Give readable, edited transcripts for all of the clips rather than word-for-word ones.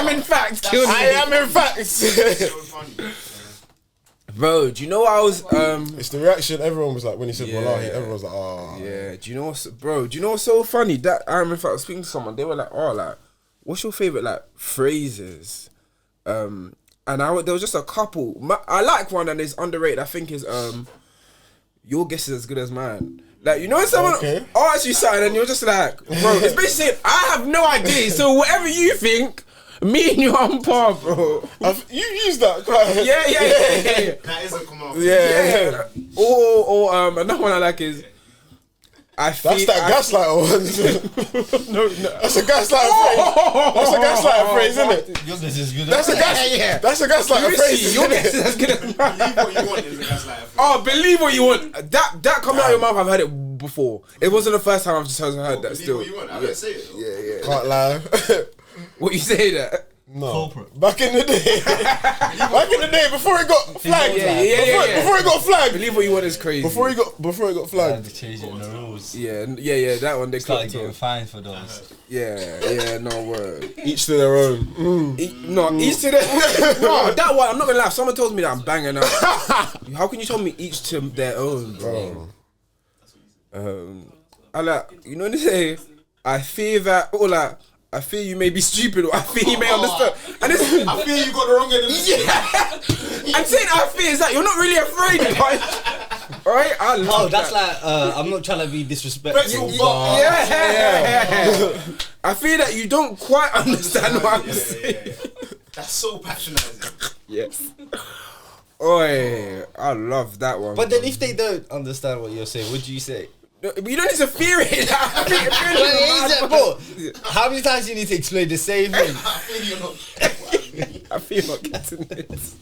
am in fact killing me. I am in fact. So funny. Bro, do you know I was It's the reaction. Everyone was like, when he said Yeah. Wallahi, everyone was like, oh. yeah, do you know what's so funny? That I remember if I was speaking to someone, they were like, oh, like, what's your favourite like phrases? And there was just a couple. I like one and it's underrated, I think is your guess is as good as mine. Like, you know when someone asks you something and you're just like, bro, it's basically saying, I have no idea, so whatever you think, me and you on par, bro. You used that quite. Yeah. That is a come on. Yeah. Or another one I like is That's that gaslighter one. No. That's a gaslighter phrase. That's a gaslighter phrase, isn't it? Your guess is good. That's a gaslighter phrase. Your guess is as good as Believe what you want is a gaslighter phrase. Oh, believe what you want. That coming out of your mouth, I've heard it before. It wasn't the first time I've just heard that. Believe Still, what you want. I don't say it. yeah. Can't lie. What you say that? No. Corporate. Back in the day, before it got flagged. Yeah. Before it got flagged. Believe what you want is crazy. Before it got flagged. They're changing the rules. Yeah. That one they Started clocked getting off. fined for those. Yeah. No word. Each to their own. Each to their. No, that one. I'm not gonna lie. If someone tells me that I'm banging out, how can you tell me each to their own, bro? I like, you know what they say. I fear that, or like, I fear you may be stupid, or I fear you may understand. And it's, I feel you got the wrong end of the yeah. And saying I fear is that you're not really afraid, right? Right? I love That's that. like, I'm not trying to be disrespectful. Yeah. I fear that you don't quite understand what I'm saying. That's so patronising. Yes. Oi, I love that one. But then if they don't understand what you're saying, what do you say? No, but you don't need to fear it. How many times do you need to explain the same thing? I feel you're not. I feel not getting this.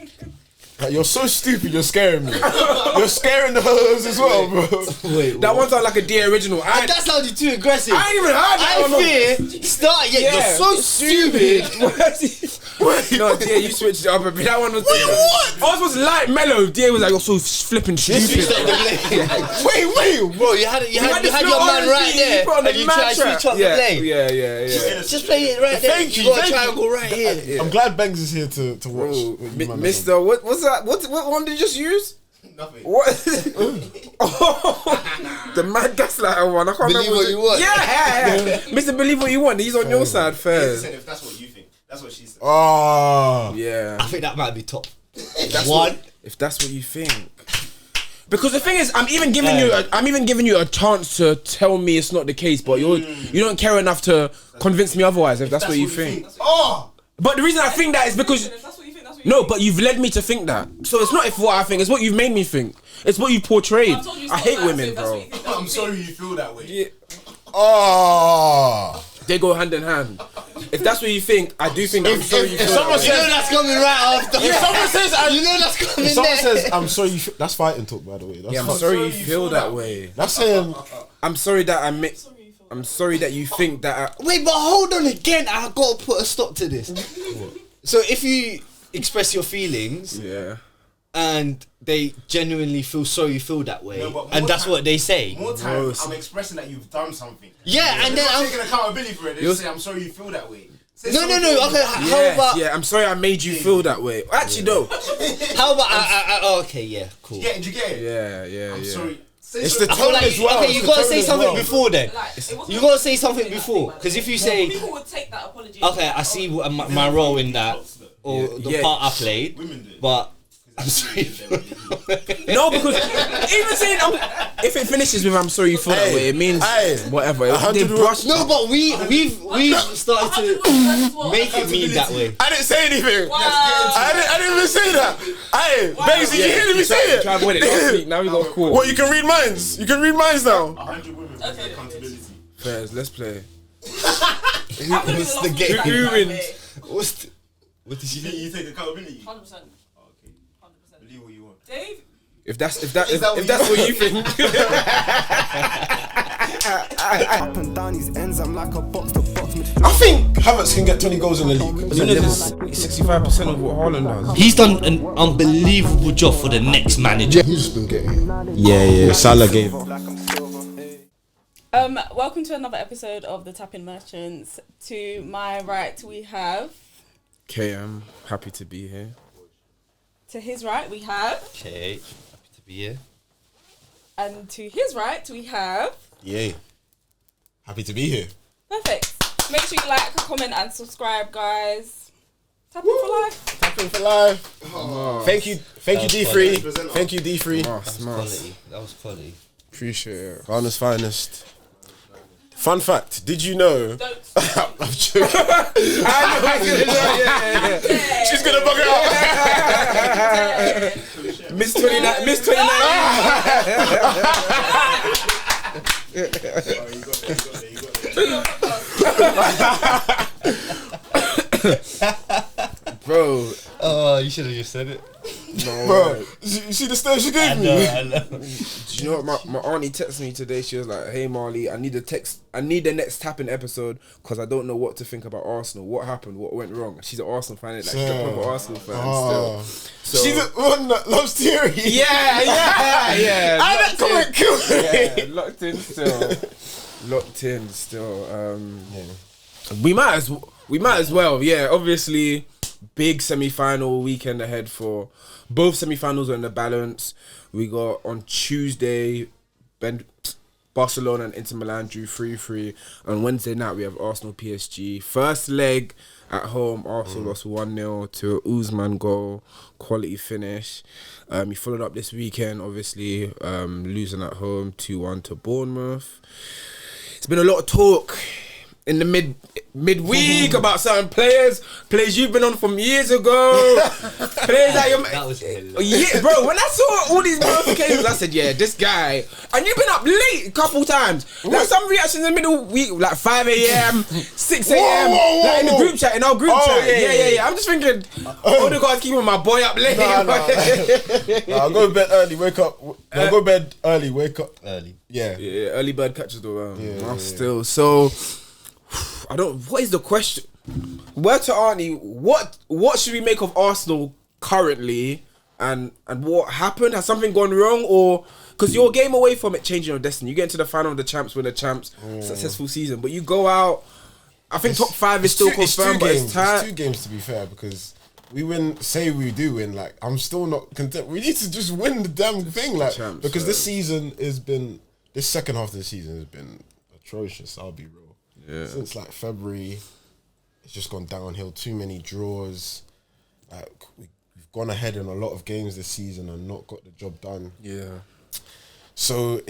Like, you're so stupid, you're scaring me. You're scaring the hoes as well, bro. Wait, That one sounds like a D original. that sounded too aggressive. I ain't even heard that one. I fear. Start yet. You're so stupid. No, DA, you switched it up a bit. That one was. What? Ours was light mellow. DA was like, you're so flipping stupid. Wait. Bro, you had your man right there, and you try to switch up the play. Yeah. Just play it right there. Thank you, got a thank triangle right here. I'm glad Bangs is here to watch. Bro, what you man are Mister, what's that? What one did you just use? Nothing. What? The mad gaslighter one. I can't Believe remember. what you want. Yeah. Mr. Believe what you want. He's on your side She first. said if that's what you think. That's what she said. Oh. Yeah. I think that might be top. That's one. If that's what you think. Because the thing is, I'm even giving you a chance to tell me it's not the case, but you don't care enough to convince me otherwise. If that's what you think. But the reason I think that is because no, but you've led me to think that. So it's not if what I think, it's what you've made me think. It's what you portrayed. I hate women, bro. I'm sorry you feel that way. Yeah. Oh. They go hand in hand. If that's what you think, I do think. I'm sorry you feel someone that way. You know that's coming right after. If someone says, you know that's coming if someone there. says, I'm sorry you feel, that's fighting talk, by the way. That's Yeah, I'm fight- sorry you feel that way. That's saying, I'm sorry that I'm sorry that you think that. Wait, but hold on again. I gotta put a stop to this. So if you express your feelings, Yeah. and they genuinely feel sorry you feel that way, No, but and more that's time- what they say. More time, I'm expressing that you've done something. Yeah, and then I'm I'm taking accountability for it. They just say, I'm sorry you feel that way. Say no. sorry Okay, you feel that how way. about I'm sorry I made you feel that way. Actually, no. how about okay, yeah, cool. Did you get it? Yeah. I'm sorry. Say it's sorry. the I feel tone like as well. okay, you It's the gotta tone say as something well. before then. You gotta say something before, because if you say People would take that apology. okay, I see my role in that or the part I played, Women do. but I'm sorry. No, because even saying if it finishes with I'm sorry you feel that way, it means whatever. They brush. No, but we've started to make it mean that way. I didn't say anything. Wow. I didn't even say that. Hey, Bangs, did you hear me say it? Try to win it last week. Now we got caught. What, you can read minds? You can read minds now? 100 women with accountability. Fairs, let's play. What's the game? Who wins? What did you You take accountability. 100%. Okay. 100%. Believe what you want. Dave? If that's what you think. Up and down these ends, I'm like a box to box I think Havertz can get 20 goals in the league. You know, this is 65% of what Haaland does. He's done an unbelievable job for the next manager. He's been getting. Yeah. Salah gave. Welcome to another episode of the Tapping Merchants. To my right, we have KM, happy to be here. To his right, we have. Okay, happy to be here. And to his right, we have. Yay. Happy to be here. Perfect. Make sure you like, comment, and subscribe, guys. Tap in for life. Tapping for life. Thank you, D3. Thank you, D3. Quality. That was quality. Appreciate it. Ghana's finest. Fun fact, did you know? Don't. I'm joking. Yeah. She's gonna bug out. Miss 29. Miss 29. Bro. Oh, you should have just said it. No, Bro, you see the stare she gave me? I know. Do you know what my auntie texted me today? She was like, "Hey Marley, I need the next tapping episode because I don't know what to think about Arsenal. What happened? What went wrong?" She's an Arsenal fan, like she's a proper Arsenal fan still. So, She's the one that loves Thierry. yeah. I that comment killed me. Yeah, locked in still. We might as well. Yeah, obviously, big semi-final weekend ahead for both semi-finals are in the balance. We got on Tuesday, Barcelona and Inter Milan drew 3-3. On Wednesday night, we have Arsenal PSG. First leg at home, Arsenal lost 1-0 to an Usman goal. Quality finish. He followed up this weekend, obviously, losing at home 2-1 to Bournemouth. It's been a lot of talk in the midweek about certain players you've been on from years ago, players that you're. That was hilarious. Yeah, bro. When I saw all these notifications, I said, "Yeah, this guy." And you've been up late a couple times. Like some reactions in the middle week, like 5 a.m., 6 a.m., like in the group chat, in our group chat. Yeah. I'm just thinking, Odegaard's keeping my boy up late. Nah, I'll go to bed early, wake up. I'll go to bed early, wake up Early. Yeah. Yeah, early bird catches the worm. Yeah. Still, so I don't. What is the question? Word to Arnie. What should we make of Arsenal currently, and what happened? Has something gone wrong, or because you're a game away from it changing your destiny? You get into the final of the champs, win the champs, successful season, but you go out. I think top 5 is still confirmed, but it's tight. It's 2 games to be fair, because we win. Say we do win, like I'm still not content. We need to just win the damn thing, like Champs, because this season has been. This second half of the season has been atrocious. I'll be real. Yeah. Since like February, it's just gone downhill. Too many draws. Like we've gone ahead in a lot of games this season and not got the job done. Yeah. So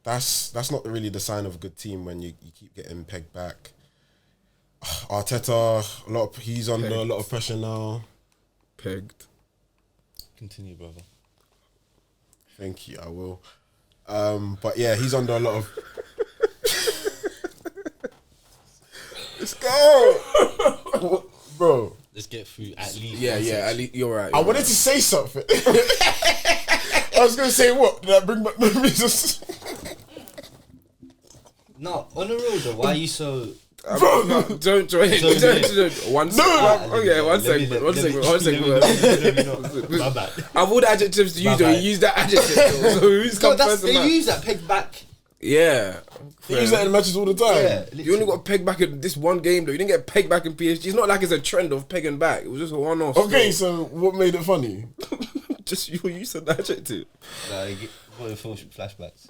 that's not really the sign of a good team when you keep getting pegged back. Arteta, he's under a lot of pressure now. Pegged. Continue, brother. Thank you, I will. But yeah, he's under a lot of. Let's go, bro. Let's get through at least. Yeah. At least you're right. I wanted to say something. I was gonna say what? Did I bring back memories? No, on the real though, why are you so? No, don't join it. Don't. One second. Okay, one second. My bad. I've all the adjectives to use, though. You use that adjective. So who's come first? They use that peg back. Yeah. You use that in matches all the time. Yeah, You only got pegged back in this one game, though. You didn't get pegged back in PSG. It's not like it's a trend of pegging back. It was just a one-off. Okay, so what made it funny? Just you use the adjective. Nah, you get full flashbacks.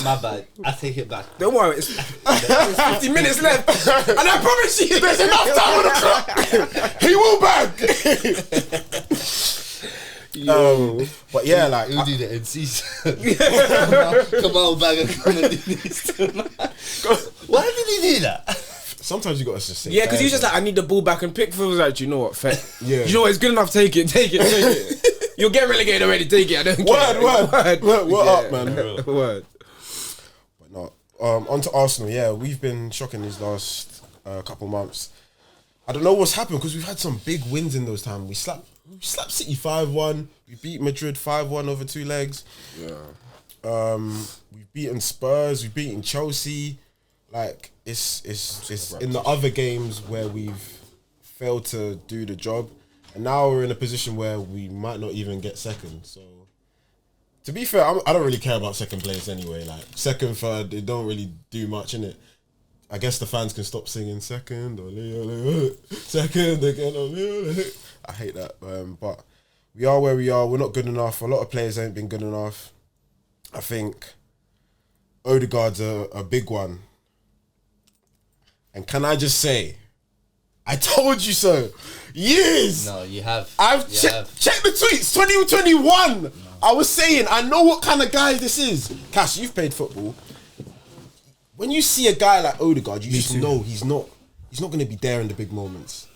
My bad. I take it back. Don't worry, it's 50 minutes left. And I promise you, There's enough time on the clock. He will back. But yeah, like He'll do the end season. Come on, bag and come and do this tonight. Why did he do that? sometimes you gotta just say. Yeah, because he's just like, I need the ball back, and Pickford was like, you know what, fair. Yeah. You know what, it's good enough, take it. You'll get relegated already, take it, I don't care. Word up, man. Word. But no, on to Arsenal. Yeah, we've been shocking these last couple months. I don't know what's happened because we've had some big wins in those times. We slapped City 5-1. We beat Madrid 5-1 over 2 legs. Yeah. We've beaten Spurs. We've beaten Chelsea. Like it's in the other games where we've failed to do the job, and now we're in a position where we might not even get second. So, to be fair, I don't really care about second place anyway. Like second, third, they don't really do much in it. I guess the fans can stop singing second or second again. I hate that. But we are where we are. We're not good enough. A lot of players ain't been good enough. I think Odegaard's a big one. And can I just say, I told you so. Years. No, you have. I've checked the tweets. 2021. No. I was saying, I know what kind of guy this is. Cash, you've played football. When you see a guy like Odegaard, you just know he's not going to be there in the big moments.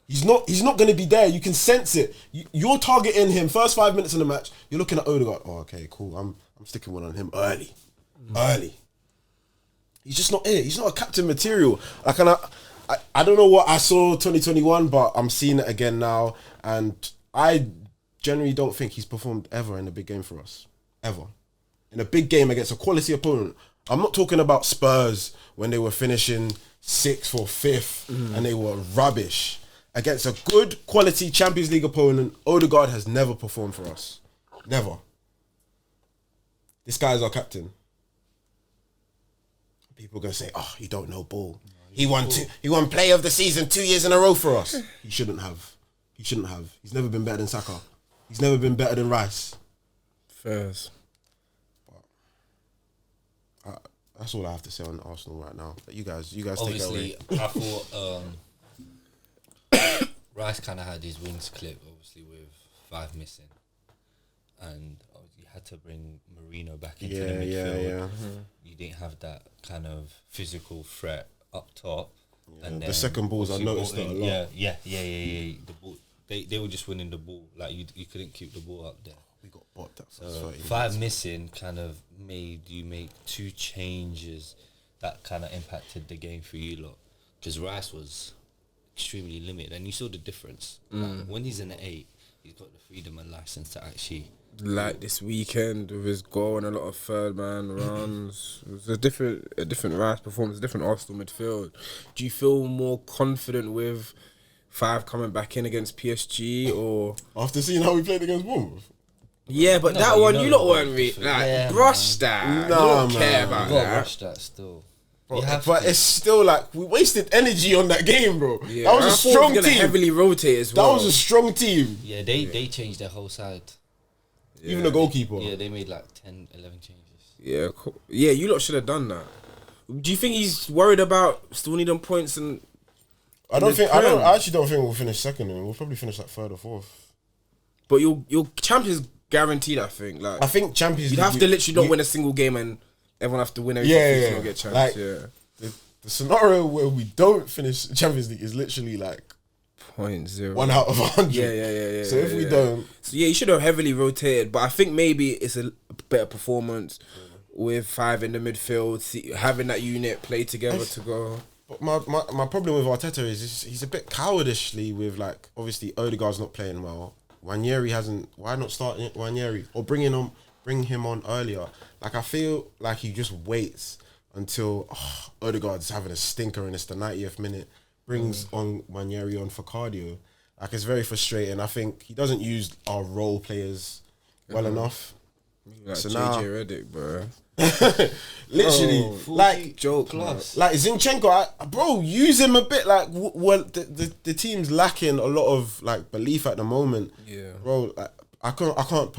He's not going to be there. You can sense it. You're targeting him first 5 minutes in the match. You're looking at Odegaard. Oh, okay, cool. I'm sticking one on him early. He's just not it. He's not a captain material. Like, I don't know what I saw 2021, but I'm seeing it again now, and I generally don't think he's performed ever in a big game for us. Ever. In a big game against a quality opponent. I'm not talking about Spurs when they were finishing 6th or 5th and they were rubbish. Against a good quality Champions League opponent, Odegaard has never performed for us. Never. This guy is our captain. People are going to say, oh, you don't know ball. He won player of the season 2 years in a row for us. He shouldn't have. He's never been better than Saka. He's never been better than Rice. First. That's all I have to say on Arsenal right now. But you guys obviously, take it away. I thought Rice kind of had his wings clipped, obviously, with 5 missing. And you had to bring Marino back into the midfield. Yeah. Mm-hmm. You didn't have that kind of physical threat up top. Yeah. And the second balls, I noticed that a lot. Yeah. The ball, they were just winning the ball. Like, you couldn't keep the ball up there. We got bought that. So 5 missing kind of made you make 2 changes that kind of impacted the game for you lot. Because Rice was extremely limited, and you saw the difference. Like, when he's in the 8, he's got the freedom and license to actually. Like this weekend with his goal and a lot of third man runs, it was a different Rice performance, a different Arsenal midfield. Do you feel more confident with 5 coming back in against PSG, or after seeing how we played against Bournemouth? Yeah, but that one, you lot weren't really brush that. Nah, you don't man. care about You gotta that. rush that still. But it's still like we wasted energy on that game, bro. Yeah, that was a I thought strong we were gonna team. heavily rotate as well. That was a strong team. Yeah, they changed their whole side. Even the goalkeeper. Yeah, they made like 10, 11 changes. Yeah, cool. Yeah, you lot should have done that. Do you think he's worried about still needing points? And I actually don't think we'll finish second. And we'll probably finish like 3rd or 4th. But your champions guaranteed, I think. Like, I think Champions you'd League, have to literally not win a single game, and everyone have to win everything to get chance. Like, yeah. The scenario where we don't finish Champions League is literally like 0.0. 1 out of 100. Yeah. So if we don't, so yeah, you should have heavily rotated. But I think maybe it's a better performance with 5 in the midfield, having that unit play together to go. But my problem with Arteta is he's a bit cowardishly with, like, obviously Odegaard's not playing well. Ranieri hasn't. Why not start Ranieri or bring him on earlier? Like, I feel like he just waits until Odegaard's having a stinker and it's the 90th minute, brings on Ranieri on for cardio. Like, it's very frustrating. I think he doesn't use our role players well enough. Like So JJ now- Redick, bro. Literally, like Joke plus. like Zinchenko, bro, use him a bit. Like, well, the team's lacking a lot of like belief at the moment. Yeah. Bro, like, I can't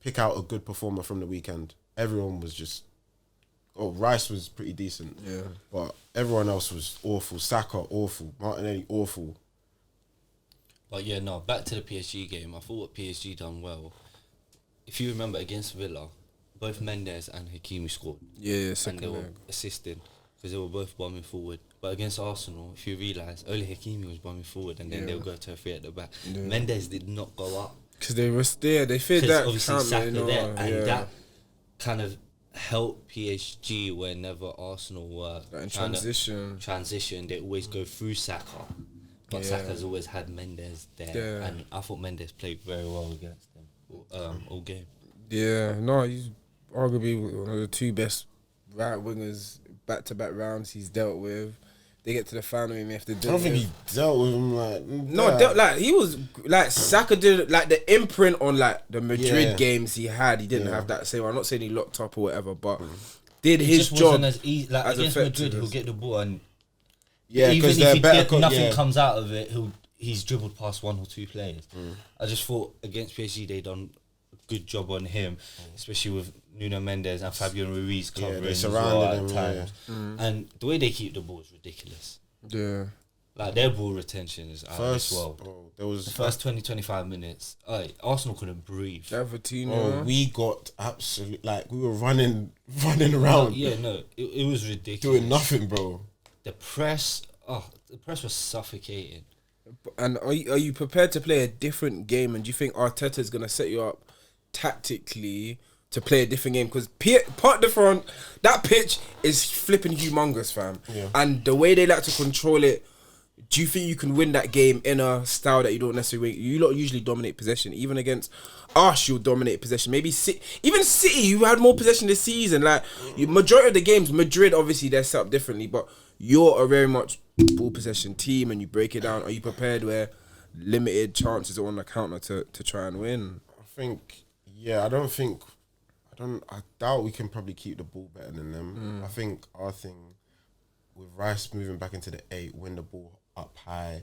pick out a good performer from the weekend. Everyone was just. Oh, Rice was pretty decent. Yeah. But everyone else was awful. Saka, awful. Martinelli, awful. But yeah, no, back to the PSG game. I thought what PSG done well. If you remember against Villa, both Mendes and Hakimi scored. Yeah, And second they were leg. assisting because they were both bombing forward. But against Arsenal, if you realise, only Hakimi was bombing forward and then they'll go to a 3 at the back. Yeah. Mendes did not go up. Because they were there, they feared Because that obviously can't Saka they? No, there. And yeah. that kind of helped PSG whenever Arsenal were Like in trying to transition. they always go through Saka. But Yeah. Saka's always had Mendes there. Yeah. And I thought Mendes played very well against them all game. Yeah, no, he's arguably one of the 2 best right wingers back-to-back rounds he's dealt with. They get to the final and they have to I deal don't with. think he dealt with him like. No, like he was like Saka did like the imprint on like the Madrid Yeah. games he had. He didn't Yeah. have that same. I'm not saying he locked up or whatever, but did it his just job. wasn't as easy. Like as against effective Madrid, he'll as- get the ball and Yeah, even because if they're he better. nothing comes out of it, he's dribbled past one or two players. I just thought against PSG they done a good job on him, especially with Nuno Mendes and Fabian Ruiz covering they as surrounded well him, at times. And the way they keep the ball is ridiculous. Yeah. Like their ball retention is out of this First, world. there was The first 20-25 minutes, Arsenal couldn't breathe. Coutinho. we got absolutely like we were running around, Yeah, no, it was ridiculous. doing nothing, bro. The press was suffocating. And are you prepared to play a different game? And do you think Arteta's going to set you up tactically to play a different game? Because Part de France, that pitch is flipping humongous, fam. Yeah. And the way they like to control it, do you think you can win that game in a style that you don't necessarily win? You lot usually dominate possession. Even against us, you'll dominate possession. Maybe even City, who had more possession this season. Like, majority of the games, Madrid, obviously, they're set up differently. But you're a very much ball possession team and you break it down. Are you prepared where limited chances are on the counter to try and win? I think, yeah, I doubt we can probably keep the ball better than them. I think our thing with Rice moving back into the 8, win the ball up high,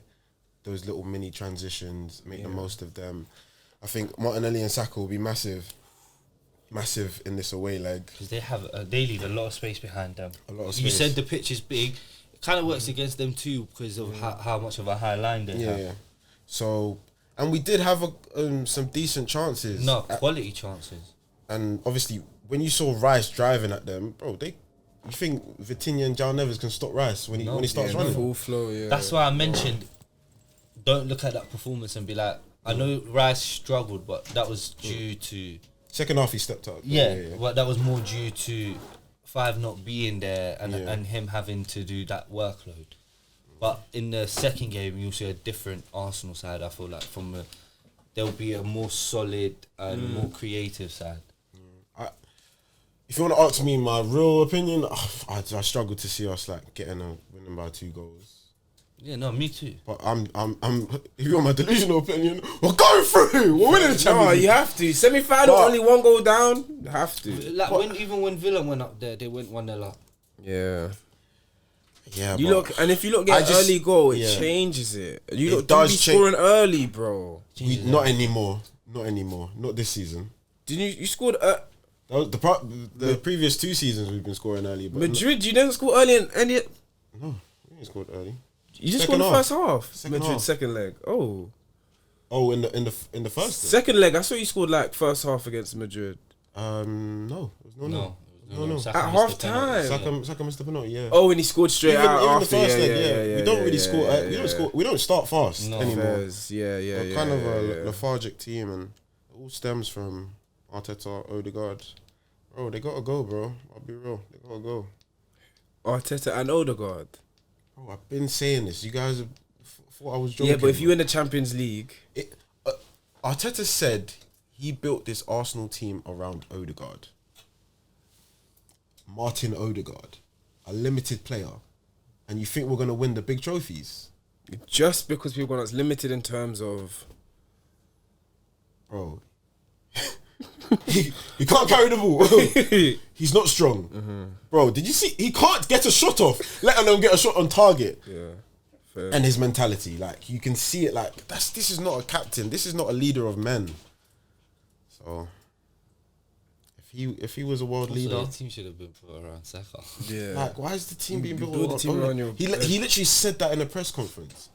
those little mini transitions, make the most of them. I think Martinelli and Saka will be massive in this away leg. Because they leave a lot of space behind them. A lot of You space. said the pitch is big. It kind of works against them too because of how much of a high line they have. Yeah. So, and we did have some decent chances. No, quality chances. And obviously, when you saw Rice driving at them, bro, you think Vitinha and Jao Neves can stop Rice when he starts running? Full flow, yeah. That's why I mentioned don't look at that performance and be like, I know Rice struggled, but that was due to... Second half, he stepped up. Yeah, but that was more due to 5 not being there and Yeah. and him having to do that workload. But in the second game, you'll see a different Arsenal side. I feel like there'll be a more solid and more creative side. If you want to ask me my real opinion, I struggle to see us like winning by 2 goals. Yeah, no, me too. But I'm. If you want my delusional opinion, we're going through. We're winning the Champions No, League. you have to. Semi-final, But- only 1 goal down. You have to. Like even when Villa went up there, they went 1-0 up. Yeah. Yeah, You but look, and if you look get I an just- early goal, it yeah. changes it. You It look does be change- scoring early, bro. not anymore. Not anymore. Not this season. Didn't you scored That was the previous 2 seasons we've been scoring early. But Madrid? You didn't score early in any. no, we didn't score early. You just Second scored the half. first half. Second Madrid half. second leg. Oh, Oh, in the first. second leg. I saw you scored like first half against Madrid. No, it was no. Saka At missed the half-time. penalty, Saka missed the penalty. Yeah. Oh, and he scored straight even out the after. first yeah, leg, yeah. we don't really score. yeah, We don't yeah. score. We don't start fast No. anymore. Fairs, yeah. We're kind of a lethargic team, and it all stems from Arteta, Odegaard. Bro, they gotta go, bro. I'll be real. They gotta go. Arteta and Odegaard. Bro, I've been saying this. You guys thought I was joking. Yeah, but if you win the Champions League, Arteta said he built this Arsenal team around Odegaard. Martin Odegaard, a limited player, and you think we're gonna win the big trophies, just because people want us limited in terms of, bro? he can't carry the ball. He's not strong, bro. Did you see? He can't get a shot off, let alone get a shot on target. yeah, fair. And his mentality, like you can see it. Like this is not a captain. This is not a leader of men. So if he was a world Also, leader, your team should have been put around Saka. Yeah. like why is the team being You built build the team around your- He literally said that in a press conference.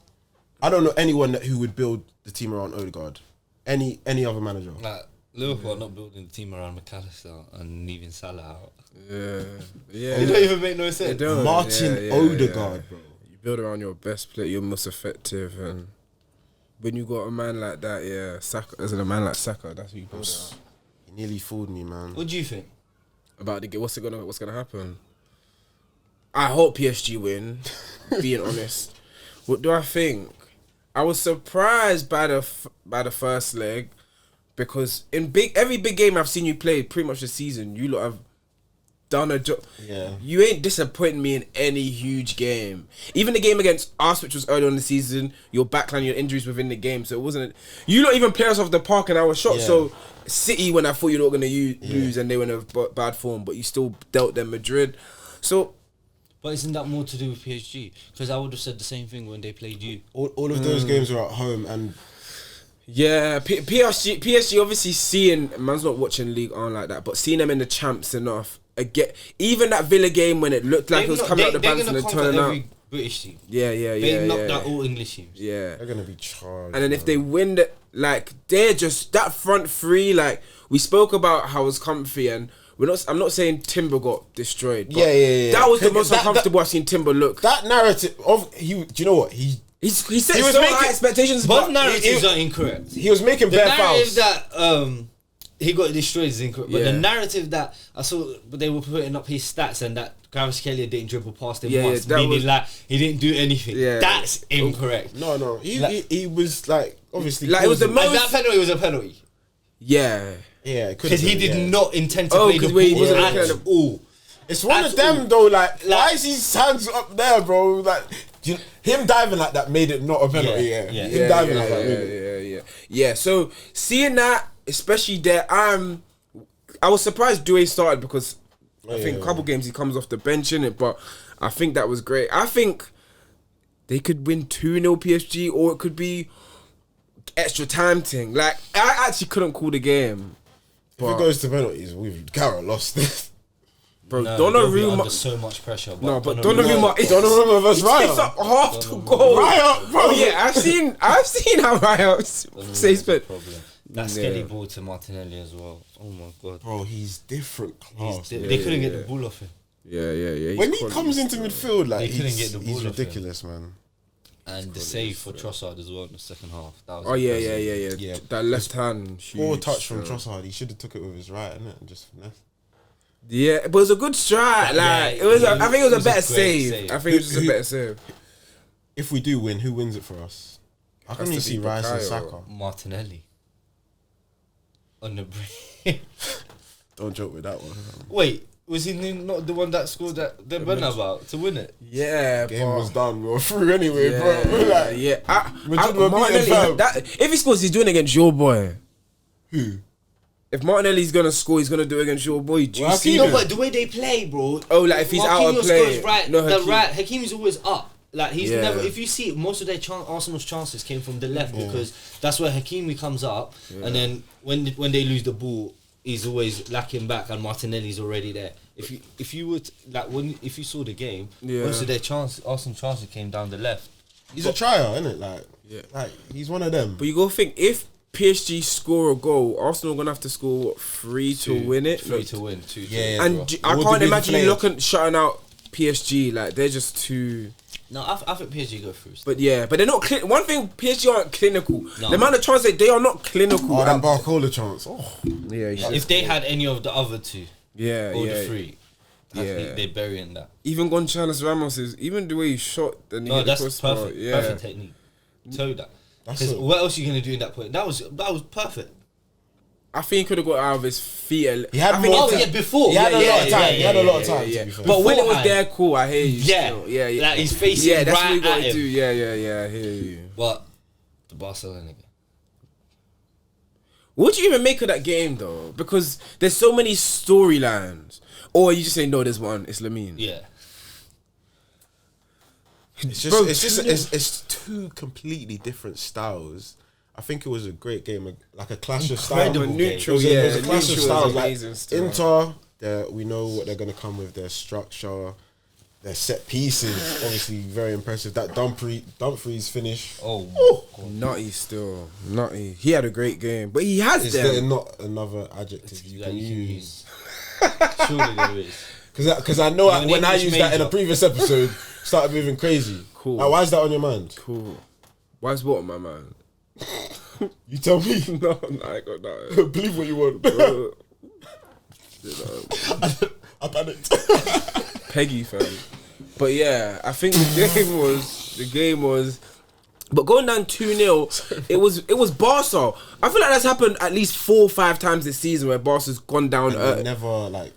I don't know anyone who would build the team around Odegaard. Any other manager. Like Liverpool are not building the team around McAllister and leaving Salah out. Yeah, It don't even make no They sense. don't. Martin Odegaard, bro. You build around your best player, you're most effective, and when you got a man like that, yeah, Saka, as in a man like Saka, that's who you build around. He nearly fooled me, man. What do you think? About the game, what's gonna happen? I hope PSG win. Being honest, what do I think? I was surprised by the first leg because in every big game I've seen you play pretty much this season, you lot have done a job. Yeah. You ain't disappointing me in any huge game. Even the game against us, which was early on in the season, your backline, your injuries within the game. So it wasn't... You not even play us off the park and I was shocked. Yeah. So City, when I thought you were not going to lose and they were in a bad form, but you still dealt them Madrid. So... But isn't that more to do with PSG? Because I would have said the same thing when they played you. All of those games were at home, and yeah, PSG obviously seeing, man's not watching League On like that, but seeing them in the champs enough. Again, even that Villa game when it looked like it was coming out the banks and it turned out. British team. Yeah. They knocked out all English teams. Yeah. they're gonna be charged. And then if they win, they're just that front three. Like we spoke about how it was comfy, and I'm not saying Timber got destroyed. But Yeah. That was the most uncomfortable I've seen Timber look. That narrative of do you know what he set he was so making- high expectations. Both but narratives are incorrect. he was making The bad narrative fouls. that he got destroyed is incorrect, but Yeah. the narrative that I saw, but they were putting up his stats and that Kvaratskhelia didn't dribble past him Yeah, once, that meaning was- like he didn't do anything. Yeah. That's incorrect. No, he was like obviously Like, it was the causing- And that penalty was a penalty Yeah. yeah, it could because have he been, did yeah. not intend to Oh, play the 'cause where he ball wasn't at looking at the- all. It's one At of them all. though. Like, why is his hands up there, bro? Like, him diving like that made it not a penalty. Yeah, Yeah, yeah. him diving like that. Made it. Yeah. So seeing that, especially there, I was surprised Doué started because I think a couple games he comes off the bench in it, but I think that was great. I think they could win 2-0 PSG, or it could be extra time thing. Like I actually couldn't call the game. If it goes to penalties, we've Garrett lost this. Bro, No, they'll be under Donnarumma. so much pressure. No, but Donnarumma- Donnarumma is Donnarumma versus Raya. It's up half to goal. Raya, bro. Oh yeah, I've seen how Raya says but problem. That skelly ball to Martinelli as well. Oh my god. Bro, he's different class. They couldn't get the ball off him. Yeah. When he comes into midfield, like They couldn't get the ball he's off him. ridiculous, man. And the save for Trossard as well in the second half. That was Oh yeah. Yeah. That left hand. Poor huge, touch from so. Trossard. He should have took it with his right, innit? And just finesse. Yeah, but it was a good strike. Like Yeah, it was. it I think it was a was a better great save. save. I think it was just a better save. If we do win, who wins it for us? I can Has only to see be Rice and Bukayo. Saka. Martinelli. On the break. Don't joke with that one. Wait, was he not the one that scored that the run about to win it? Yeah, Game but was done. We were through anyway, yeah, bro. Like, yeah. Madrid were beating Martinelli, fam. if he scores, he's doing it against your boy. Who? If Martinelli's gonna score, he's gonna do it against your boy. Do you Well, see No, that? but the way they play, bro. Oh, like if he's out of Marquinhos play, goes right, no, the Hakim. right. Hakimi's always up. Like he's Yeah. never. If you see it, most of their Arsenal's chances came from the left because that's where Hakimi comes up, and then when they lose the ball, he's always lacking back, and Martinelli's already there. If you would if you saw the game, most of their Arsenal chances came down the left. He's a trier, isn't it? Like he's one of them. But you go think if PSG score a goal, Arsenal gonna have to score what, 3 to win it. 3 to win, 2 to Yeah, win. And bro. I What can't did we imagine you play? looking shutting out PSG. Like they're just too. No, I think PSG go through. But yeah, but they're not. One thing, PSG aren't clinical. No. The amount of chances they are not clinical. Oh, that And- Barcola chance. Oh, yeah, If they had any of the other two or the three, I think they're burying that. Even Gonzalez Ramos is even the way he shot. Then No, that's perfect. Perfect technique. Tell you that. That's Because it. what else are you gonna do in that point? That was perfect. I think he could have got out of his feet. He had I think more Oh time. yeah, before. He had a lot of time. He had a lot of yeah, time. yeah. To be fair. But when it was Beforehand. there, cool. I hear you. Yeah. still. Yeah. Like he's facing Yeah, that's right what you gotta at him. do. Yeah. I hear you. But the Barcelona game. What do you even make of that game though? Because there's so many storylines. Or you just say no, there's one. It's Lamine. Yeah. It's two completely different styles. I think it was a great game, like a clash of styles. Incredible Neutral, It was yeah. a clash of neutral styles. is Like amazing still. Inter, we know what they're gonna come with. Their structure, their set pieces, obviously very impressive. That Dumfries finish. Oh. Nutty still. Nutty. He had a great game. But he has Is there them. not another adjective you That can you can use? Surely there is. Because I know An when I English used that in a major. previous episode, started moving crazy. Cool. Like, why is that on your mind? Cool. Why's what, my man? You tell me. no, I ain't got that. Believe what you want. Bro. I panicked. Peggy fam. But yeah, I think the game was but going down 2-0, it was Barca. I feel like that's happened at least 4 or 5 times this season where Barca's gone down Never like.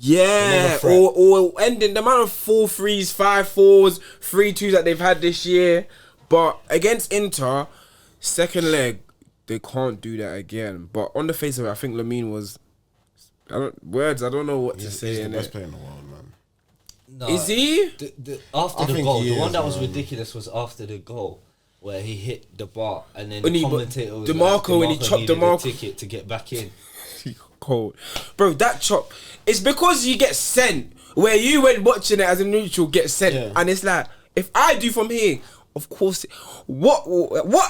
Yeah, Another threat. or ending the amount of 4-3s, 5-4s, 3-2s that they've had this year. But against Inter, second leg, they can't do that again. But on the face of it, I think Lamine was. I don't know what to say. He's the In best it. player in the world, man. No, Is he? After I the think goal, he the one is, that was man. ridiculous was after the goal, where he hit the bar and then When the he- commentator was DeMarco, like, when he chopped needed a DeMarco. ticket to get back in. Cold, bro. That chop. It's because you get sent. Where you went watching it as a neutral, get sent, Yeah. and it's like if I do from here. Of course, what?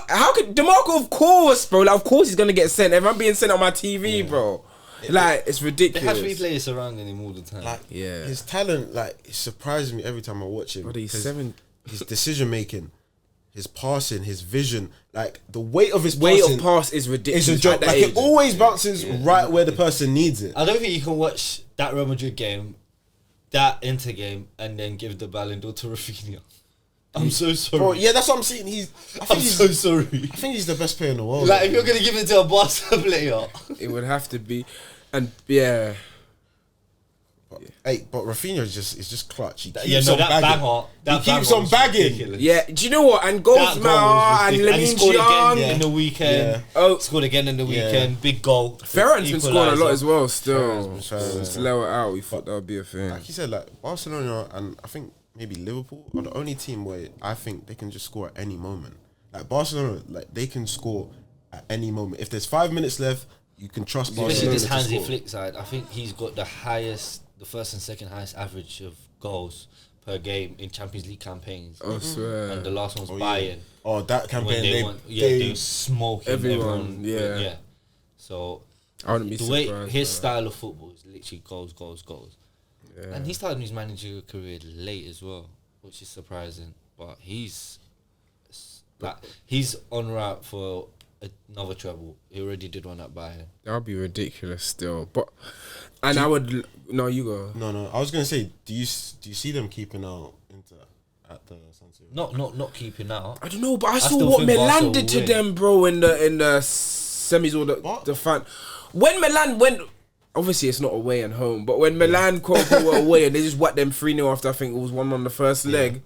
How could DeMarco? Of course, bro. Like, of course, he's gonna get sent. If I'm being sent on my TV, bro, like it's They ridiculous. have three players surrounding him all the time. Like, Yeah. his talent, like, it surprises me every time I watch him. Brother, he's 'Cause 7. His decision making, his passing, his vision, like the weight of his Weight passing of pass is ridiculous. is a joke. at that Like age. it always bounces right where the person needs it. I don't think you can watch that Real Madrid game, that Inter game, and then give the Ballon d'Or to Rafinha. I'm so sorry. Bro, yeah, that's what I'm saying. I I'm so think sorry. he's the best player in the world. Like, if you're gonna give it to a Barca player, It would have to be, and yeah, But Rafinha is just clutch. He keeps yeah, no, on that bagging. banger, that He keeps banger on was bagging. ridiculous. yeah. Do you know what? And goals That goal matter, was and ridiculous. Lamine he scored Young. again in the weekend. Yeah. Oh, Scored again in the Yeah. weekend. Big goal. Ferran's been scoring a lot Equaliser. as well. Still, Ferran's been trying, just slow it out. We thought that would be a thing. Like you said, like Barcelona and I think maybe Liverpool are the only team where I think they can just score at any moment. Like Barcelona, like they can score at any moment. If there's 5 minutes left, you can trust Especially Barcelona this to Hansi score. Flick side. I think he's got the first and second highest average of goals per game in Champions League campaigns. I swear. And the last one was yeah. Bayern. Oh, that When campaign, they they, won, they were smoking everyone, everyone. yeah. So I wouldn't be the way surprised. his by style of football is literally goals, goals, goals. that. Yeah. And he started his managerial career late as well, which is surprising. But he's on route for another treble. He already did one at Bayern. That would be ridiculous still. But and I would no, you go. No. I was gonna say, do you see them keeping out Inter at the San Siro? Not keeping out. I don't know, but I saw still what think Barca Milan will did to win. them, bro, in the semis or What? the fan. When Milan went, obviously it's not away and home, but when Milan quote unquote were away and they just whacked them 3-0 after I think it was 1 on the first leg.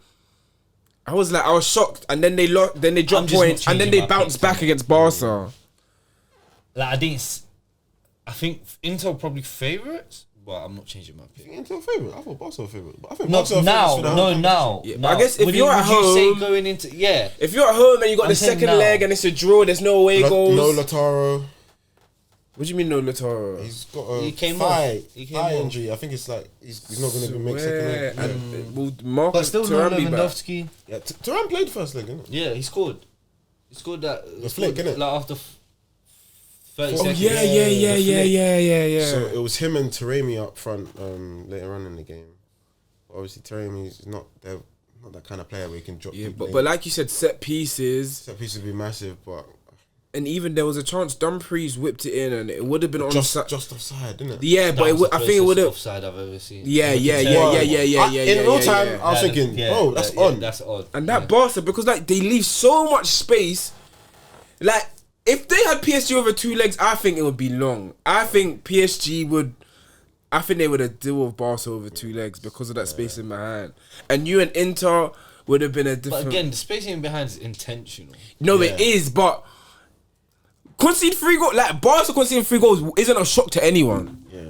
I was shocked, and then they lost. Then they dropped just not points, and then they changing my bounced picks, back against Barca. Like I think Inter probably favourites, but I'm not changing my pick. Inter favourite. I thought Barca favourite. But I think No, Barca are favourites for the whole competition. now. Yeah, but now. I guess if Would you're at would you say home- going into If you're at home and you got I'm the saying second now. leg and it's a draw, there's no away goals. No Lautaro. What do you mean no Lautaro? He's got a He came thigh, off. He came thigh off. injury. I think it's like he's not going to make second Swear. leg. Yeah, And will Marcus but still no Thuram be back? Lewandowski. yeah. Thuram played first leg, didn't it? Yeah, he scored. He scored that. The flick, innit? Like after 30 Oh seconds. yeah. So it was him and Taremi up front later on in the game. Obviously, Taremi's not that kind of player where he can drop. Yeah, deep but lane. but like you said, set pieces, set piece would be massive, but and even there was a chance Dumfries whipped it in, and it would have been on just onside. offside, didn't it? Yeah, That but was the I think it would closest have. offside I've ever seen. Yeah. In real time, I was thinking, oh, that's on. That's odd. And that Barca, because like they leave so much space. Like if they had PSG over 2 legs, I think it would be long. I think PSG would. I think they would have deal with Barca over 2 legs because of that space in behind. And you and Inter would have been a different. But again, the spacing behind is intentional. No, it is, but concede 3 goals. Like Barca conceding 3 goals isn't a shock to anyone. Yeah.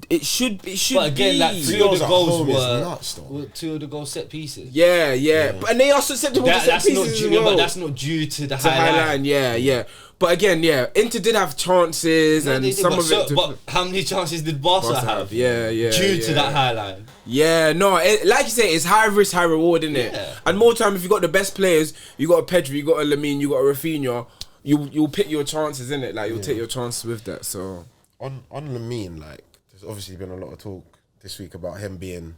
It should. It should But again, be. like 3 of goals the at goals home is were nuts, though. 2 of the goals set pieces. Yeah. But, and they are susceptible to set That's not pieces due. as well. But that's not due to the To high high line. line, yeah. But again, Inter did have chances, and They did, some but of it. but how many chances did Barca Barca have? have, yeah. Due to that high line. Yeah, no, like you say, it's high risk, high reward, isn't it? Yeah. And more time, if you got the best players, you got a Pedri, you got a Lamine, you got a Rafinha, you'll pick your chances, innit? Like you'll take your chances with that. So On Lamine, like there's obviously been a lot of talk this week about him being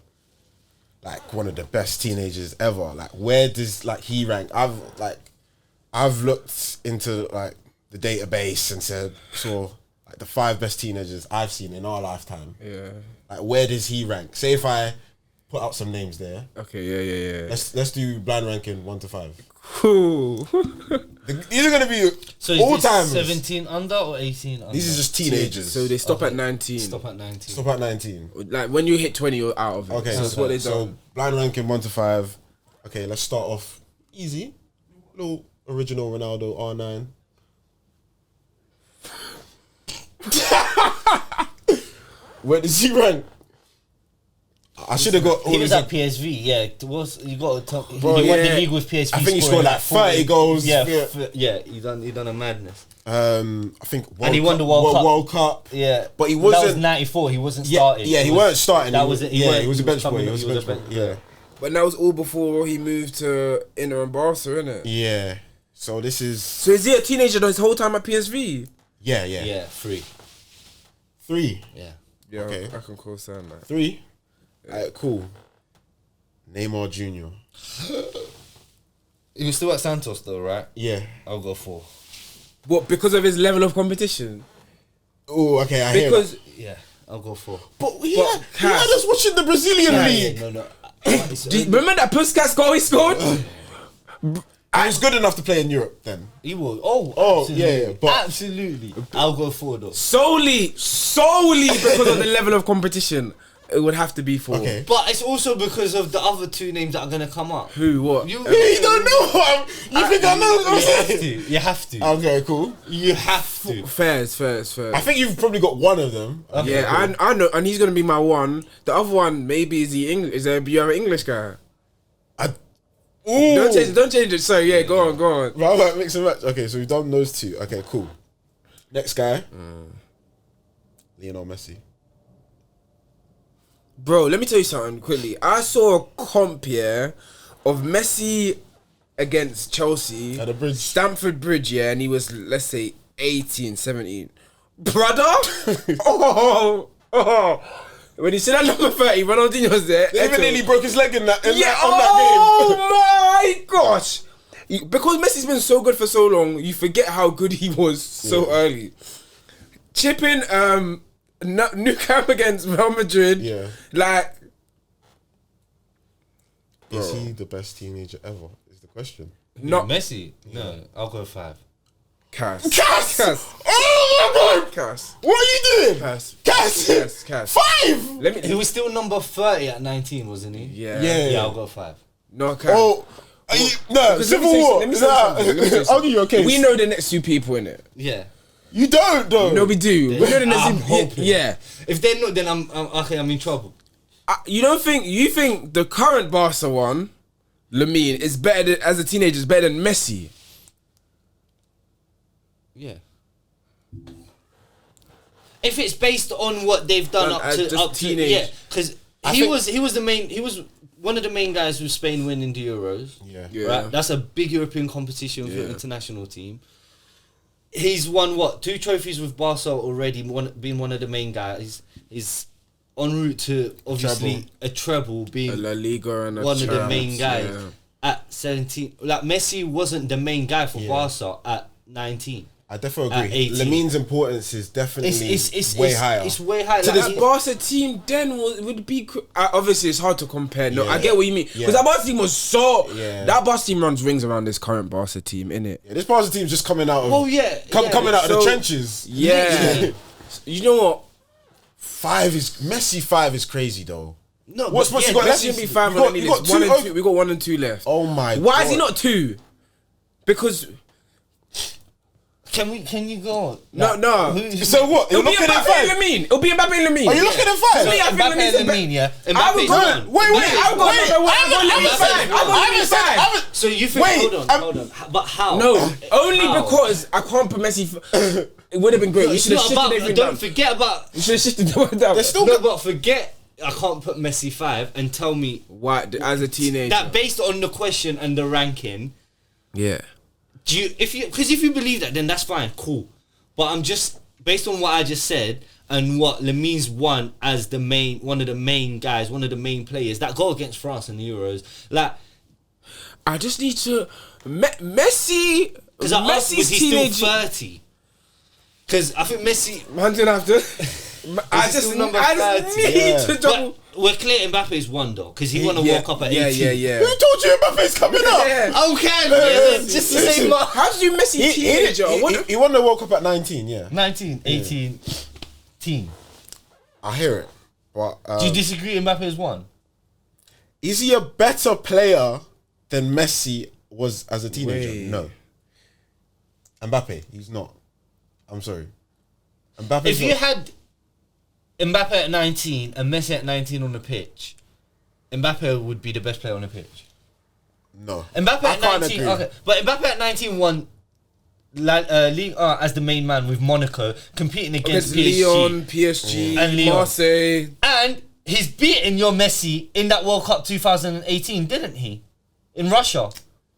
like one of the best teenagers ever. Like where does he rank? I've looked into like the database and saw like the 5 best teenagers I've seen in our lifetime. yeah, Like where does he rank? Say if I put out some names there. Okay, yeah. Let's do blind ranking 1 to 5. Cool. These are gonna be So all is time. this 17 under or 18 under? These are just teenagers. So they stop at 19. Stop at 19. Stop at 19. Like when you hit 20, you're out of it. Okay, so that's what they done. blind ranking 1 to 5. Okay, let's start off easy. Little original Ronaldo R9. Where does he rank? I should have got all He was his. at PSV, yeah. You got to talk. He Bro, won yeah. the league with PSV. I think he scoring scored like 30 goals. Yeah, Yeah. He done a madness. I think And he won the World Cup. World Cup. Yeah, But he That was wasn't- 94. He wasn't Yeah, starting. yeah, he weren't starting. That He was was- it. yeah, he was a bench boy. coming He up, was a bench boy. Yeah, But that was all before he moved to Inter and Barca, innit? yeah. So this is So is he a teenager this whole time at PSV? yeah. Yeah, 3. 3. Yeah. Yeah, Okay. I can co-sign that. 3. Alright, cool. Neymar Jr. He was still at Santos though, right? Yeah. I'll go 4. What, because of his level of competition? Oh, okay. I hear that. Because Yeah, I'll go 4. But he had us watching the Brazilian league. No. remember that Puskas goal he scored? He was good enough to play in Europe then. He will. Oh, Oh, absolutely. yeah, but- Absolutely. I'll go 4 though. solely because of the level of competition. It would have to be 4. Okay. But it's also because of the other 2 names that are gonna come up. Who? What? You don't know. You think I know what I'm You have saying? to. You have to. Okay, cool. You have to. Fairs. I think you've probably got one of them. Yeah, I know, and he's gonna be my one. The other one, maybe is he English? You have an English guy? Ooh. Don't change it. So yeah, go on. Right, mix and match. Okay, so we've done those 2. Okay, cool. Next guy. Lionel Messi. Bro, let me tell you something quickly. I saw a comp here of Messi against Chelsea At the bridge. Stamford Bridge, yeah, and he was, let's say, 18, 17. Brother! oh. When you see that number 30, Ronaldinho's there. They even Eto'o. nearly broke his leg on that game. Oh my gosh! Because Messi's been so good for so long, you forget how good he was so early. Chipping Nou Camp against Real Madrid. Yeah. Like, Is he the best teenager ever? Is the question. not Messi. No, I'll go 5. Cass. Cass! Oh my god! Cass. What are you doing? Cass. Cass! Yes, Cass. 5! Let me. He was still number 30 at 19, wasn't he? Yeah. Yeah. I'll go 5. No, Cass. Oh, no, Because Civil War. Let me say something. Let me say I'll something. give you a case. We know the next 2 people in it. Yeah. You don't, though. No, we do. We know the next I'm 2 hoping. Yeah. If they're not, then I'm in trouble. You think the current Barca one, Lamine, is better than, as a teenager, is better than Messi? Yeah. If it's based on what they've done Done up as to just teenage. yeah, because he think- was one of the main guys with Spain winning the Euros. Yeah. Right? That's a big European competition for an international team. He's won 2 trophies with Barca already, being one of the main guys. He's en route to obviously a treble, being A La Liga and a one of the champs, main guys yeah. at 17. Like Messi wasn't the main guy for Barca at 19. I definitely At agree. 18. Lamine's importance is definitely It's way higher. It's way higher. So Like, this Barca team then would be obviously it's hard to compare. No, I Yeah. get what you mean because Yeah. that Barca team was so. Yeah. That Barca team runs rings around this current Barca team, innit? Yeah, this Barca team's just coming out of coming out of the So- trenches. Yeah. You know what? 5 is Messi. 5 is crazy though. no, What's but you yeah, got? Messi Let's should be you 5 got- on any you got list. 1 two and 2. We got 1 and 2 left. Oh my god. Why is he not 2? Because Can you go on? no. So what? You're It'll be looking at Mbappe and 5. Lamine. It'll be Mbappe and Lamine. Are you looking at 5? So me, I think Mbappe Lamine's and the Lamine, yeah. I would Mbappe's go. one. Wait. I would go wait, number 1. I haven't said- I haven't- So you think? Wait, hold on. But how? No, only How? because I can't put Messi. It would have been great. We It's should have not shifted about. everything Don't down. forget about. We should have shifted the one down. There's still No, but forget. I can't put Messi 5 and tell me Why? As a teenager. that based on the question and the ranking. Yeah. Because if you believe that, then that's fine, cool. But I'm just based on what I just said and what Lamine's won as one of the main guys, one of the main players that go against France in the Euros. Like, I just need to Messi. because I asked, was he teenage. still 30? Because I think Messi. Man's gonna have to. I he just still number need 30? to double. we're clear Mbappe's won though, because he won a World Cup at 18. Yeah. Who told you Mbappe's coming up? Yeah. Okay, just to say much. How did you Messi teenager? He won the World Cup at 19, yeah. 19, 18, teen. I hear it. But Do you disagree Mbappe's won? is he a better player than Messi was as a teenager? Wait. No. Mbappe, he's not. I'm sorry. Mbappe. If you had Mbappe at 19 and Messi at 19 on the pitch, Mbappe would be the best player on the pitch. No. Mbappe I at can't 19, agree. okay, but Mbappe at 19 won League as the main man with Monaco, competing against PSG. Leon, PSG, And Lyon. Marseille. And he's beaten your Messi in that World Cup 2018, didn't he? In Russia.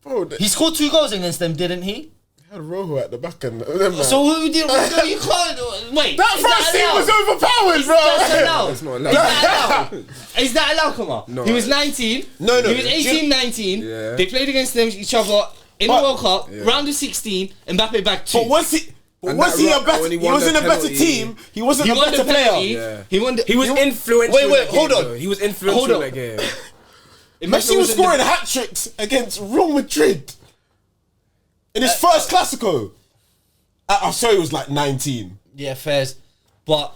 Bro, they He scored 2 goals against them, didn't he? had Rojo at the back and So who did? No, you can't. Wait. that is first team allowed? was overpowered, bro. That's allowed. That's not Is allowed. that allowed? Is that allowed, come on? No. He was 19. No. He was 18, 19. Yeah. They played against each other in the But- World Cup, round of 16, Mbappe back 2. But was he? And Was that he a rock better? when he He won was the in a better penalty. team. He wasn't He a won the better penalty. player. Yeah. He won the. He was influential. Wait, in that hold game, on. though. He was influential Hold on. in that game. If Messi was in the- scoring hat tricks against Real Madrid in his first Clasico. I'm sorry, it was like 19. Yeah, fairs. But,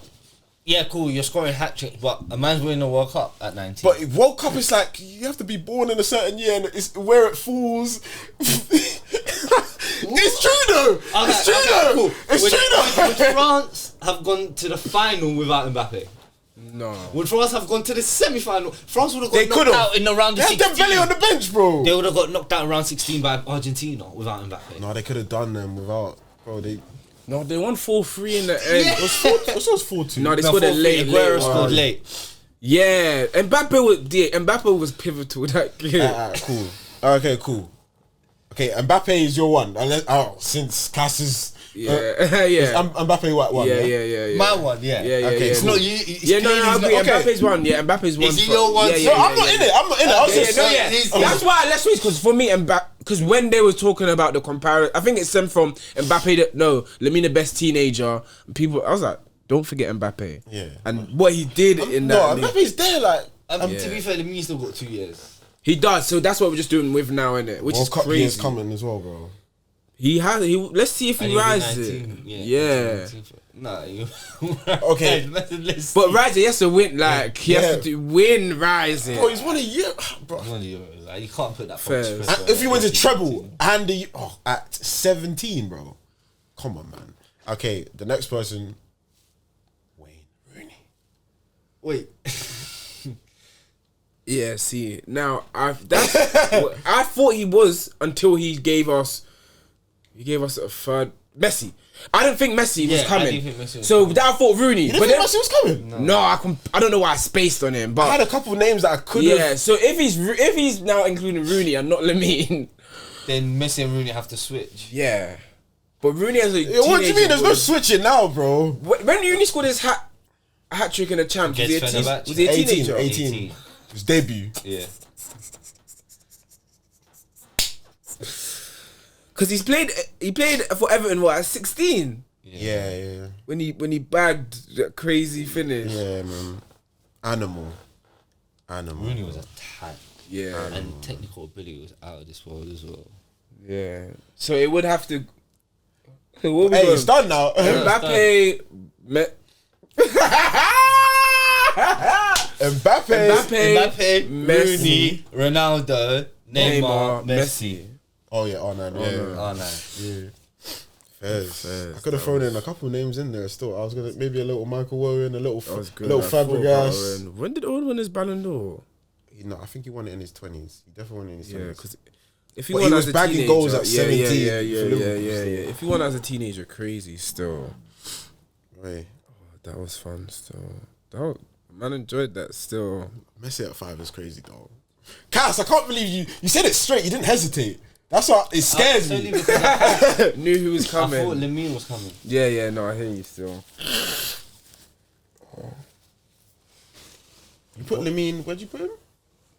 yeah, cool, you're scoring hat tricks, but a man's winning a World Cup at 19. But World Cup is like you have to be born in a certain year, and it's where it falls. It's true though. It's true though. Cool. It's Would true though. France have gone to the final without Mbappe? No. Would France have gone to the semi-final? France would have They got knocked could've. out in the round They of had 16. Dembele on the bench, bro. They would have got knocked out in round 16 by Argentina without Mbappe. No, they could have done them without, bro. They. No, they won 4-3 in the end. Yeah. It was What's those 4-2? No, they scored it late. Aguero late scored on. late. Yeah, Mbappe was pivotal that game. Cool. Okay, cool. Okay, Mbappe is your one. Since classes. Yeah, yeah. Mbappe what one? Yeah. My one, yeah. Yeah. Okay, It's cool. not you. It's Yeah, no, clearly I he's agree. not- okay. Mbappe's one. Yeah, Mbappe's one. Is he your one? No, I'm not in it. I'm not in it. I was Yeah, just no, saying. yeah. That's why let's wait, because for me, Mbappe, because when they were talking about the comparison, I think it stemmed from Mbappe. Lamine the best teenager. People, I was like, don't forget Mbappe. Yeah. And what he did in No, that, league, Mbappe's there. Like To be fair, Lamine still got 2 years. he does. So that's what we're just doing with now, innit? Which World is Cup crazy. year's coming as well, bro. He has. Let's see if And he he'll be rises. 19, Yeah. Nah, you. Okay. Let's But Rising, he has to win. Like he has Yeah. to win Rising. Bro, he's won a year, bro. Like, you can't put that. Fair. And if he wins a treble and at 17, bro. Come on, man. Okay, the next person, Wayne Rooney. Wait. Yeah. See, now I thought he was until he gave us a third Messi. I didn't think Messi was Yeah, I coming. didn't think Messi was So that I thought Rooney. You didn't But think then, Messi was coming? no, I don't know why I spaced on him. I But had a couple names that I could have. yeah, so if he's now including Rooney and not Lamine, Then Messi and Rooney have to switch. yeah. But Rooney as a Yeah, what do you mean? There's no was- switching now, bro. when Rooney scored his hat trick in the champs, was he Against a Fenerbahce. was he a 18, teenager? 18. His debut. Yeah. Because he played for Everton at 16 Yeah. when he bagged that crazy finish. Yeah, man. Animal. Rooney was a tank. Yeah. And technical ability was out of this world as well. Yeah. So it would have to. What we Hey, going? it's done now. Mbappe. Mbappe. Messi. Rooney, Ronaldo, Neymar, Messi. Oh yeah, R9. Yeah. Oh no. Fairs. I could have thrown in a couple names in there still. I was gonna maybe a little Michael Owen, a little That was good. little I thought about Fabregas. Owen. When did Owen win his Ballon d'Or? No, I think he won it in his 20s. He definitely won it in his 20s. Yeah, because if he But won he as was a bagging teenager, goals at 17 Yeah. for Liverpool, so- If he won as a teenager, crazy still. Wait, That was fun still. Man enjoyed that still. Messi at 5 is crazy, though. Cass, I can't believe you said it straight. You didn't hesitate. That's what it scares Only me. because Knew who was I thought coming. Lamine was coming. Yeah, no, I hear you still. You put Lamine. Where'd you put him?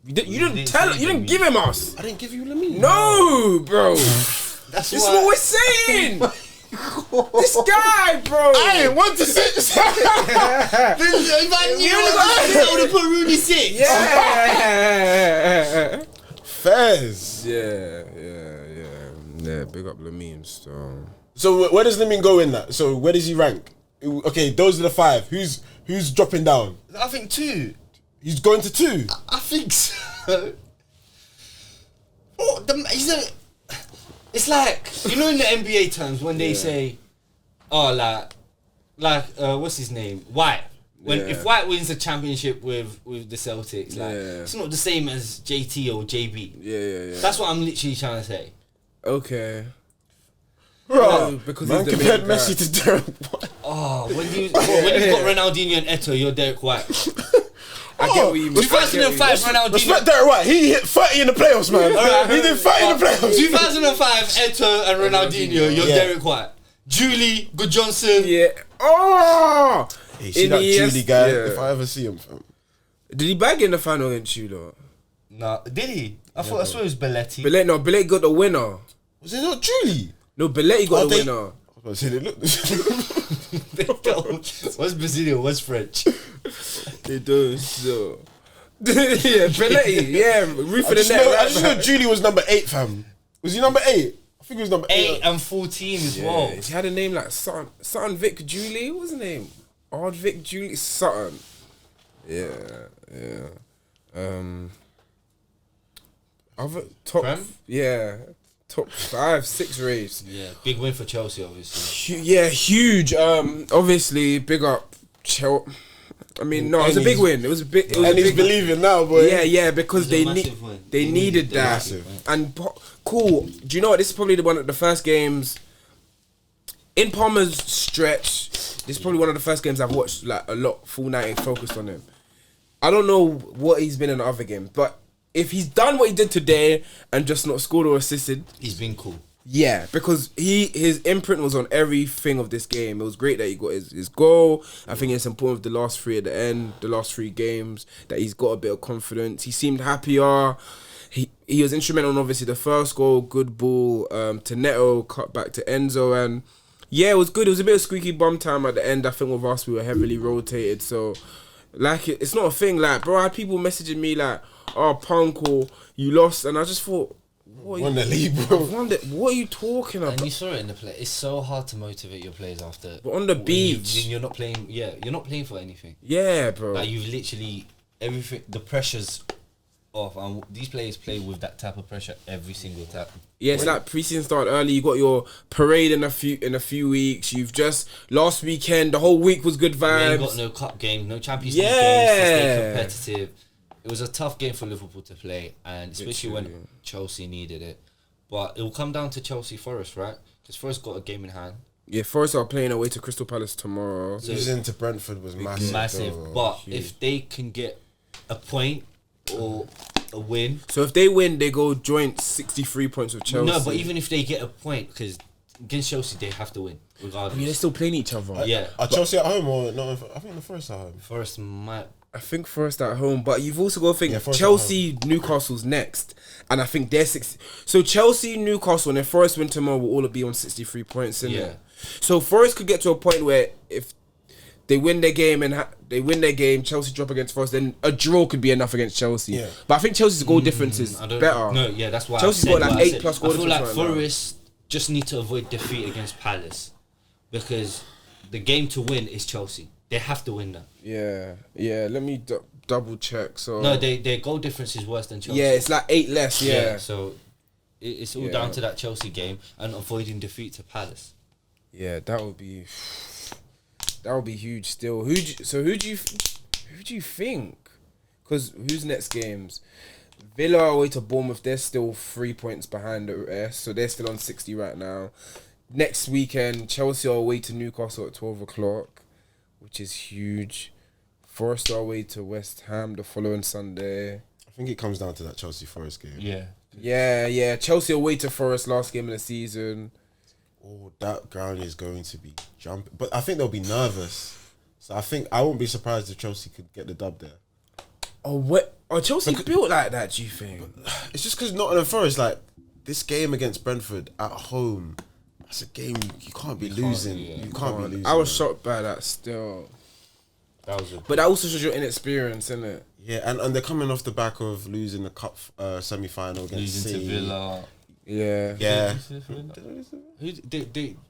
You didn't give him us. I didn't give you Lamine. No, bro. That's This is what we're saying. This guy, bro. I ain't want to sit. If I knew I would have put Rooney 6. Yeah. Fairs. Yeah. Big up Lamine. So where does Lamine go in that? So where does he rank? Okay, those are the 5. Who's dropping down? I think 2. He's going to 2. I think so. It's like, you know, in the NBA terms when they say, oh, like what's his name, White. If White wins a championship with the Celtics, it's not the same as JT or JB. Yeah. That's what I'm literally trying to say. Okay. Bro, because man he's the compared main guy. Messi to Derek White. Oh, when you've got Ronaldinho and Eto'o, you're Derek White. I get what you mean. 2005 Ronaldinho. Respect Derek White. He hit 30 in the playoffs, man. He did 30 in the playoffs. 2005 Eto'o and Ronaldinho, you're Derek White. Julie, Good Johnson. Yeah. Oh! Hey, see that Julie guy? If I ever see him, fam. Did he bag in the final against you, though? No, did he? I swear it was Belletti. Belletti got the winner. Was it not Julie? No, Belletti got the winner. I was about to say, they look. What's Brazilian? What's French? They do, so. Yeah, Belletti, yeah, roof I of the just net. know Julie was number 8, fam. Was he number 8? I think he was number 8. 8 and 14 as well. He had a name like Sutton Vic Julie. What was his name? Odd Vic Julie Sutton. Yeah. Other top. Prem? Yeah. Top 5, 6 race. Yeah, big win for Chelsea, obviously. Yeah, huge. Obviously, big up Chelsea. I mean, no, it was a big win. It was a big. It was And a he's big, believing now, boy. Yeah, because It was a they massive win. they needed that. Massive. And cool. Do you know what? This is probably one of the first games in Palmer's stretch. This is probably one of the first games I've watched like a lot full night focused on him. I don't know what he's been in the other games, but if he's done what he did today and just not scored or assisted, He's been cool. yeah, because his imprint was on everything of this game. It was great that he got his goal. I think it's important with the last 3 at the end, the last 3 games, that he's got a bit of confidence. He seemed happier. He was instrumental in obviously the first goal, good ball to Neto, cut back to Enzo, and yeah, it was good. It was a bit of squeaky bum time at the end. I think with us, we were heavily rotated, so like it's not a thing. Like, bro, I had people messaging me like, "Oh, Punk, or you lost," and I just thought, Won the league, bro. what are you talking about? And you saw it in the play. It's so hard to motivate your players after. But on the when beach. you're not playing. Yeah, you're not playing for anything. Yeah, bro. Like you've literally everything. The pressure's off, and these players play with that type of pressure every single time. Yeah, it's like preseason started early. You got your parade in a few weeks. You've just last weekend, the whole week was good We ain't vibes. got no cup games, no Champions League games to stay competitive. It was a tough game for Liverpool to play, and especially when Chelsea needed it. But it will come down to Chelsea Forest, right? Because Forest got a game in hand. Yeah, Forest are playing away to Crystal Palace tomorrow. Losing to Brentford was massive. Massive. though. But Huge. if they can get a point or a win. So if they win, they go joint 63 points with Chelsea. No, but even if they get a point, because against Chelsea, they have to win, regardless. I mean, they're still playing each other. Yeah. Are Chelsea at home or not? I think the Forest at home. Forest might. I think Forest at home, but you've also got to think Forest at Chelsea, Newcastle's next, and I think they're 60. So Chelsea, Newcastle, and if Forest win tomorrow, will all be on 63 points in there. So Forest could get to a point where if they win their game Chelsea drop against Forest, then a draw could be enough against Chelsea. Yeah. But I think Chelsea's goal difference is I don't better. No, yeah, that's why Chelsea's got like 8 plus goal I feel difference like right now. Forest just need to avoid defeat against Palace because the game to win is Chelsea. They have to win that. Yeah. Let me double check. So No, their goal difference is worse than Chelsea. yeah, it's like 8 less. Yeah. So it's all Yeah. down to that Chelsea game and avoiding defeat to Palace. Yeah, that would be huge. Still, who do you think? Because who's next games? Villa away to Bournemouth. They're still 3 points behind the rest, so they're still on 60 right now. Next weekend, Chelsea are away to Newcastle at 12 o'clock, which is huge. Forest are away to West Ham the following Sunday. I think it comes down to that Chelsea Forest game. Yeah. Chelsea away to Forest last game of the season. Oh, that ground is going to be jumping. But I think they'll be nervous. So I think I won't be surprised if Chelsea could get the dub there. Oh, what? Are Chelsea built like that, do you think? It's just because Nottingham Forest, like, this game against Brentford at home, That's a game you can't be losing. You can't be losing. I was shocked by that still. That was But that also shows your inexperience, innit? Yeah, and they're coming off the back of losing the cup semi-final against losing to City. Villa. Yeah. Yeah.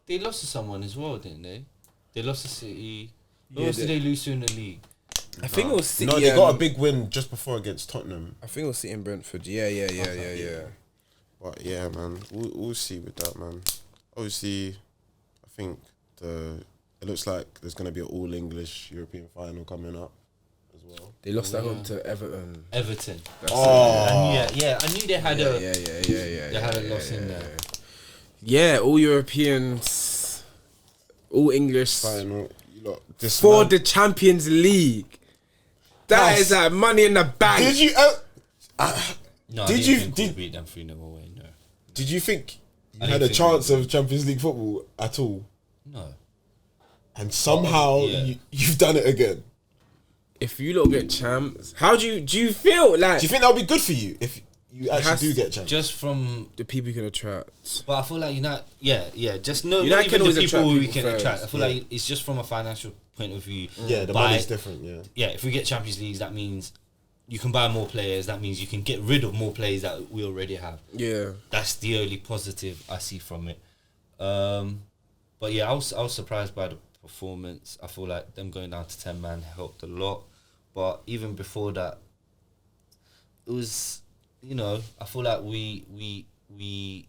They lost to someone as well, didn't they? They lost to City. Who Yeah, else did they lose to in the league? I think it was City. No, they got a big win just before against Tottenham. I think it was City and Brentford. Yeah. But yeah, man, we'll see with that, man. Obviously, I think it looks like there's gonna be an all English European final coming up as well. They lost at home to Everton. Everton. Oh, I knew they had a They had a loss in there. Yeah, all Europeans, all English final. You lot, this for man- the Champions League. That is like money in the bank. Did you? No, Did I you- didn't think did- we'll beat them 3-0 away? No. Did you think you I had didn't a think chance we- of Champions League football at all? No. And somehow Yeah. you've done it again. If you lot get champs, how do you feel like Do you think that'll be good for you if you actually has- do get champs? Just from, the people you can attract? but I feel like United, just no, United not can even always the people attract we people can first. attract. I feel like it's just from a financial point of view. Yeah, the By- money's different. Yeah. Yeah, if we get Champions Leagues, that means you can buy more players. That means you can get rid of more players that we already have. Yeah. That's the only positive I see from it. But yeah, I was surprised by the performance. I feel like them going down to 10 man helped a lot. But even before that, it was, I feel like we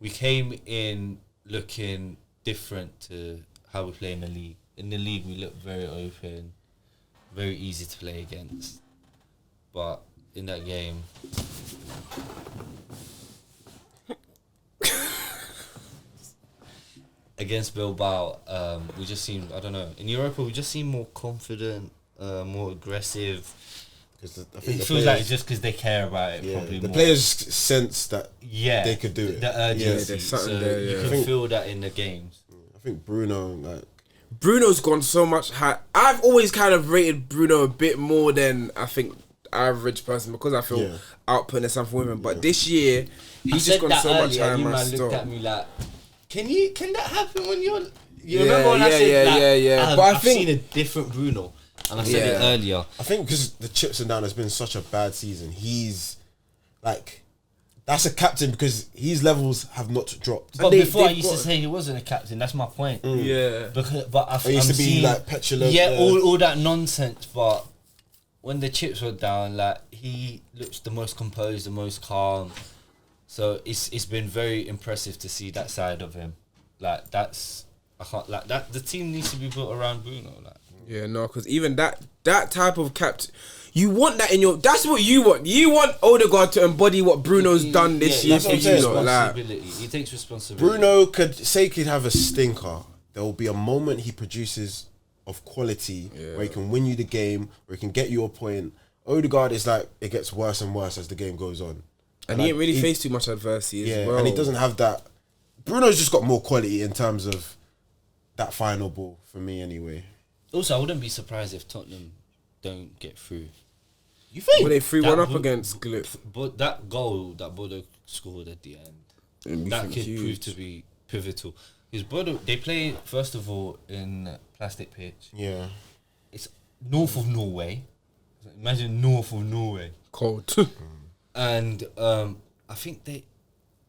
came in looking different to how we play in the league. In the league, we look very open, very easy to play against. But in that game, against Bilbao, we just seemed, I don't know, in Europa we just seem more confident, more aggressive. Because I It think the feels players, like it's just because they care about it, yeah, probably the more. players sense that Yeah, they could do it. The urgency, there's something so there, you yeah. can I think- feel that in the games. I think Bruno, Bruno's gone so much high. I've always kind of rated Bruno a bit more than I think average person because I feel Yeah. outputting something with him. But this year, he's I just said gone that so much earlier, higher. and you My man looked stock. at me like, can that happen when you're... You Yeah, remember when I yeah, said yeah, that? yeah. But I I've think- seen a different Bruno, and I said it Yeah. earlier. I think because the chips and down has been such a bad season, he's like, that's a captain because his levels have not dropped. But they- before I they've used to got- say he wasn't a captain. That's my point. Yeah. But I used to be like petulant. Yeah, all that nonsense. But when the chips were down, like he looks the most composed, the most calm. So it's been very impressive to see that side of him. Like that's I can't like that. The team needs to be built around Bruno. Like Yeah, no, because even that type of captain, you want that in your. That's what you want. You want Odegaard to embody what Bruno's done this year that's for what I'm you. saying. Lot, like, responsibility. He takes responsibility. Bruno could have a stinker. There will be a moment he produces of quality where he can win you the game, where he can get you a point. Odegaard is like, it gets worse and worse as the game goes on. and he ain't really faced too much adversity as well. and he doesn't have that. Bruno's just got more quality in terms of that final ball for me anyway. Also, I wouldn't be surprised if Tottenham don't get through. You think? Well, they 3-1 That up would- against Glip. But that goal that Bodo scored at the end, that could prove to be pivotal. Because Bodo, they play first of all in plastic pitch. Yeah. It's north of Norway. Imagine north of Norway, Cold. and I think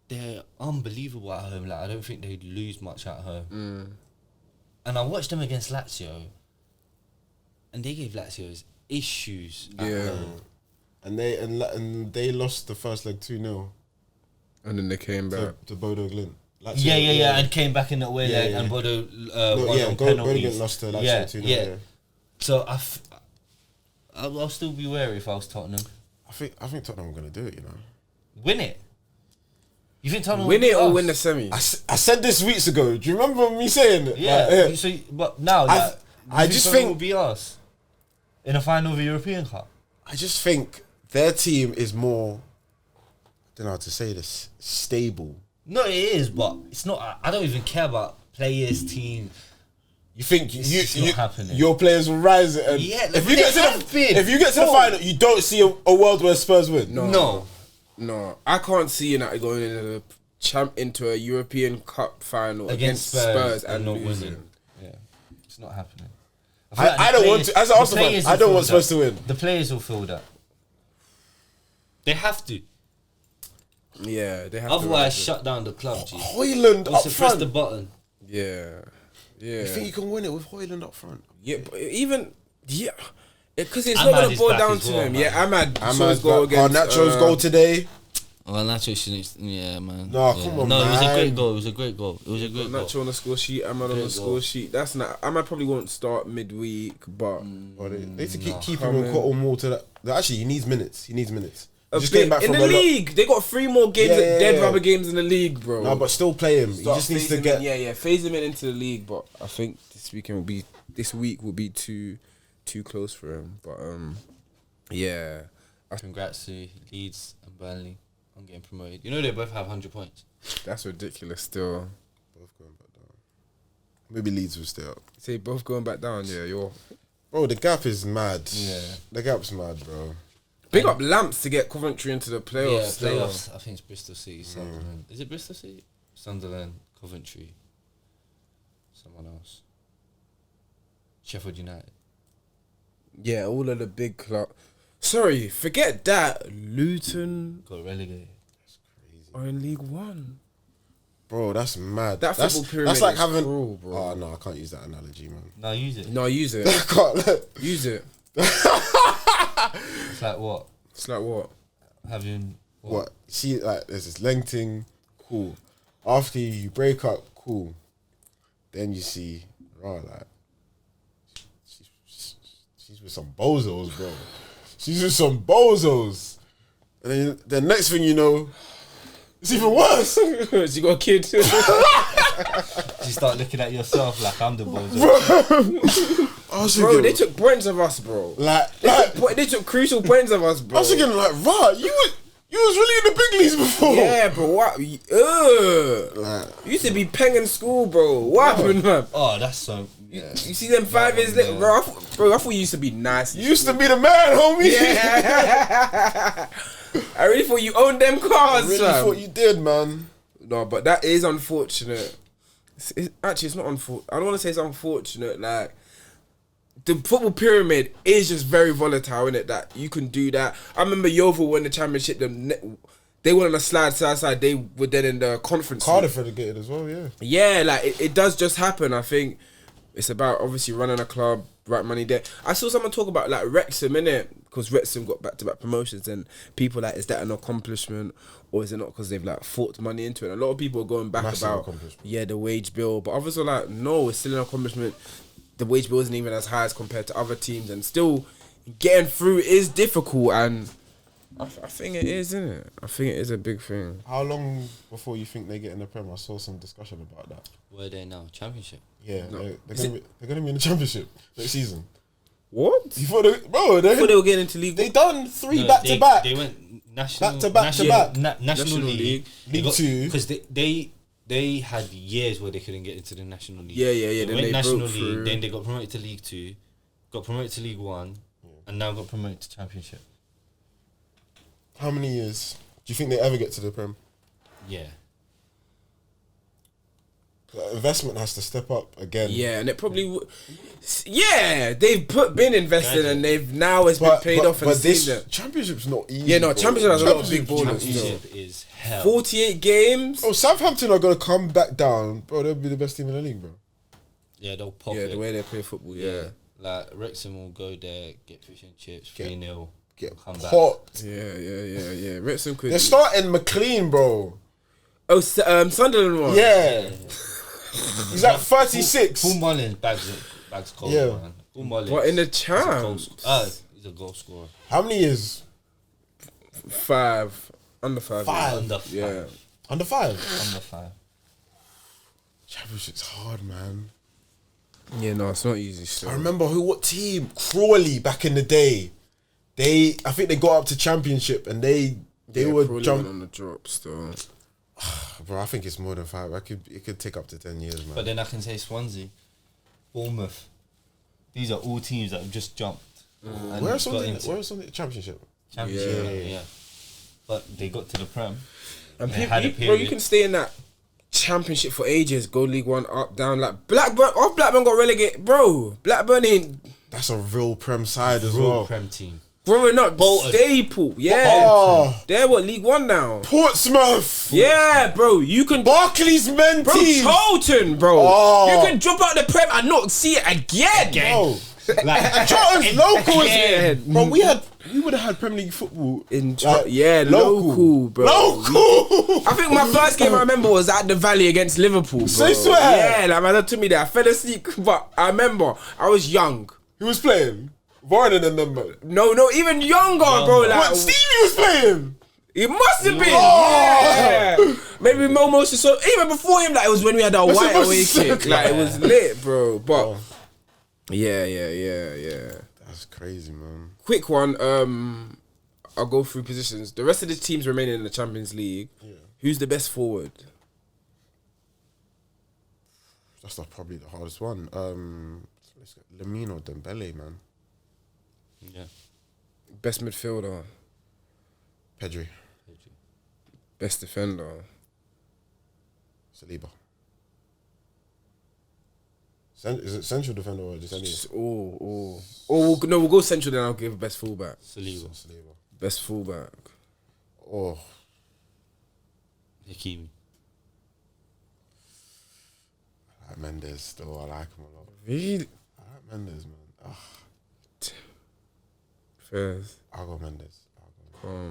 they're unbelievable at home. Like I don't think they lose much at home. And I watched them against Lazio, and they gave Lazio issues. At Yeah. home. And they lost the first leg 2-0 And then they came back. to Bodo Glint. Lazio, Yeah, and came back in the away leg, yeah. and Bodo No, won yeah, on Bodo penalties. Glint lost to Lazio yeah, 2-0. yeah. Yeah. So I'll still be wary if I was Tottenham. I think Tottenham are going to do it, you know. Win it. You think Tottenham Win will it beat or us? win the semi. I said this weeks ago. Do you remember me saying it? Yeah. Like, So, but now, I- like, I you just Tottenham think- will beat us in a final of the European Cup. I just think their team is more, I don't know how to say this, stable. No, it is, but it's not. I don't even care about players, team. You think It's just not happening. your players will rise? And Yeah, if you they get to have been. if you get to the Bro. final, you don't see a world where Spurs win. No. No. No, I can't see United going into the into a European Cup final against Spurs and not losing. winning. Yeah, it's not happening. I don't want to. As an Arsenal fan, I don't want Spurs to win. The players will feel that. They have to. Yeah, they have Otherwise, to. shut down the club. G. Hoyland up Press front. the button. Yeah. You think you can win it with Hoyland up front? Yeah, but even because it's Ahmad not gonna is boil back down as to well, him. man. Yeah, Ahmad's Ahmad's goal back. against Nacho's goal today. Oh, Nacho shouldn't. Yeah, man. No, yeah. come on, No, it was a man. great goal. It was a great goal. It was a great goal. Nacho on the score sheet, Ahmad on the score sheet. That's not. Ahmad probably won't start midweek, but They need to keep him and Cotton more to that. Actually, he needs minutes. He needs minutes. a Just bit, came back in from the a league. They got 3 more games, dead rubber games in the league, bro. No, but still play him. He Start just needs to phasing get. him, phase him in into the league. But I think this week will be too close for him. But yeah. Congrats to Leeds and Burnley on getting promoted. You know they both have 100 points. That's ridiculous. Still, Both going back down. Maybe Leeds will stay up. say both going back down. Yeah, you're Bro, the gap is mad. Yeah. The gap's mad, bro. big up Lamps to get Coventry into the playoffs. Yeah, still. playoffs. I think it's Bristol City, Sunderland. Is it Bristol City? Sunderland, Coventry, someone else. Sheffield United. Yeah, all of the big club. Sorry, forget that. Luton Got relegated. are in League One. Bro, that's mad. That that's, football pyramid that's like is having. cruel, bro. Oh no, I can't use that analogy, man. No, use it. No, use it. I can't. Use it. It's like what? It's like what? Having What? See, like, there's this length thing, cool. After you break up, cool. Then you see, like, she's with some bozos, bro. She's with some bozos. And then the next thing you know, it's even worse. She got a kid. You start looking at yourself like I'm the bozo. I was Bro, thinking, they took points of us, bro. They took crucial points of us, bro. I was thinking, like, you was really in the big leagues before. Yeah, bro. What? Like, You used to be peng in school, bro. What happened, man? Oh, that's so. Yeah. You see them 5 years later, bro. I thought you used to be nice. you used to be the man, homie. Yeah. I really thought you owned them cars, I really fam. thought you did, man. No, but that is unfortunate. Actually, it's not unfortunate. I don't want to say it's unfortunate. Like, the football pyramid is just very volatile, innit? That you can do that. I remember Yeovil won the championship. They went on a side. They were then in the conference. Cardiff relegated as well, yeah. Yeah, like it does just happen. I think it's about obviously running a club, right money there. I saw someone talk about like Wrexham, innit? Because Wrexham got back-to-back promotions, and people like, is that an accomplishment or is it not because they've like fought money into it? And a lot of people are going back Massive about accomplishment. the wage bill, but others are like, no, it's still an accomplishment. The wage bill isn't even as high as compared to other teams, and still getting through is difficult. And I think it is, isn't it? I think it is a big thing. How long before you think they get in the Prem? I saw some discussion about that. Where are they now? Championship. Yeah, they're gonna be in the Championship next season. What? You thought they Before they were getting into League they One? done 3 No, back to back. They went national. Back to back to back. National League. League Two. Because they had years where they couldn't get into the National League. Yeah. They Then went they National broke League, through. then they got promoted to League 2, got promoted to League 1, and now got promoted to Championship. How many years do you think they ever get to the Prem? Yeah. Investment has to step up again. Yeah, and it probably would. Yeah, they've been invested, and they've now it's been paid off. And But this seen that. Championship's not easy. Yeah, no, bro. Championship has a lot of big Championship's ballers. not easy. Championship is hell. 48 games. Oh, Southampton are gonna come back down, bro. They'll be the best team in the league, bro. Yeah, they'll pop Yeah, it. the way they play football. Yeah, Like, Wrexham will go there, get fish and chips, 3-0, Get come back. popped. yeah. Wrexham could. They're starting McLean, bro. Oh, Sunderland one. Yeah. He's at 36. Paul Mullins bags goals, Yeah. man. Paul Mullins. What in the He's a goal champ? he's a goal scorer. How many years? 5 under 5. Under 5. Yeah. Under 5. Under 5. Championship's hard, man. Yeah, no, it's not easy. Still. I remember what team? Crawley back in the day. I think they got up to Championship and they were Crawley jump. went on the drop still. Bro, I think it's more than 5. It could take up to 10 years, man. But then I can say Swansea, Bournemouth. These are all teams that have just jumped. And Where's got on into the Championship? Championship? Yeah. But they got to the Prem. And They had a bro, you period. can stay in that championship for ages. Go League One, up, down. Like Blackburn got relegated, bro. Blackburn ain't That's a real Prem side as Real well. Prem team. growing up. Bolton. Staple, yeah. Oh, They're what League One now. Portsmouth. Yeah, bro. You can. Barclays men Bro, team. Charlton, bro. Oh. You can drop out the Prem and not see it again. Bro. Like, Charlton's local. Yeah. Bro, we would have had Premier League football Local, bro. Local. I think my first game I remember was at the Valley against Liverpool, bro. Say swear. Yeah, like my dad took me there. I fell asleep, but I remember I was young. Who was playing? Varnon and them. No, even younger, bro. Like, What? Stevie was playing. It must have been. Oh. Yeah. Maybe Momo. So even before him, like it was when we had our That's white what away I'm saying. kick. Like it was lit, bro. But yeah. That's crazy, man. Quick one. I'll go through positions. The rest of the teams remaining in the Champions League. Yeah. Who's the best forward? That's not probably the hardest one. Let's get Lamine or Dembele, man. yeah. Best midfielder. Pedri, Best defender. Saliba. Is it central defender or just any? We'll go central. Then I'll give best fullback. Saliba. Best fullback. Oh, Hakimi. I like Mendes still. I like him a lot. Really? I like Mendes, man. Fairs. I'll go Mendes.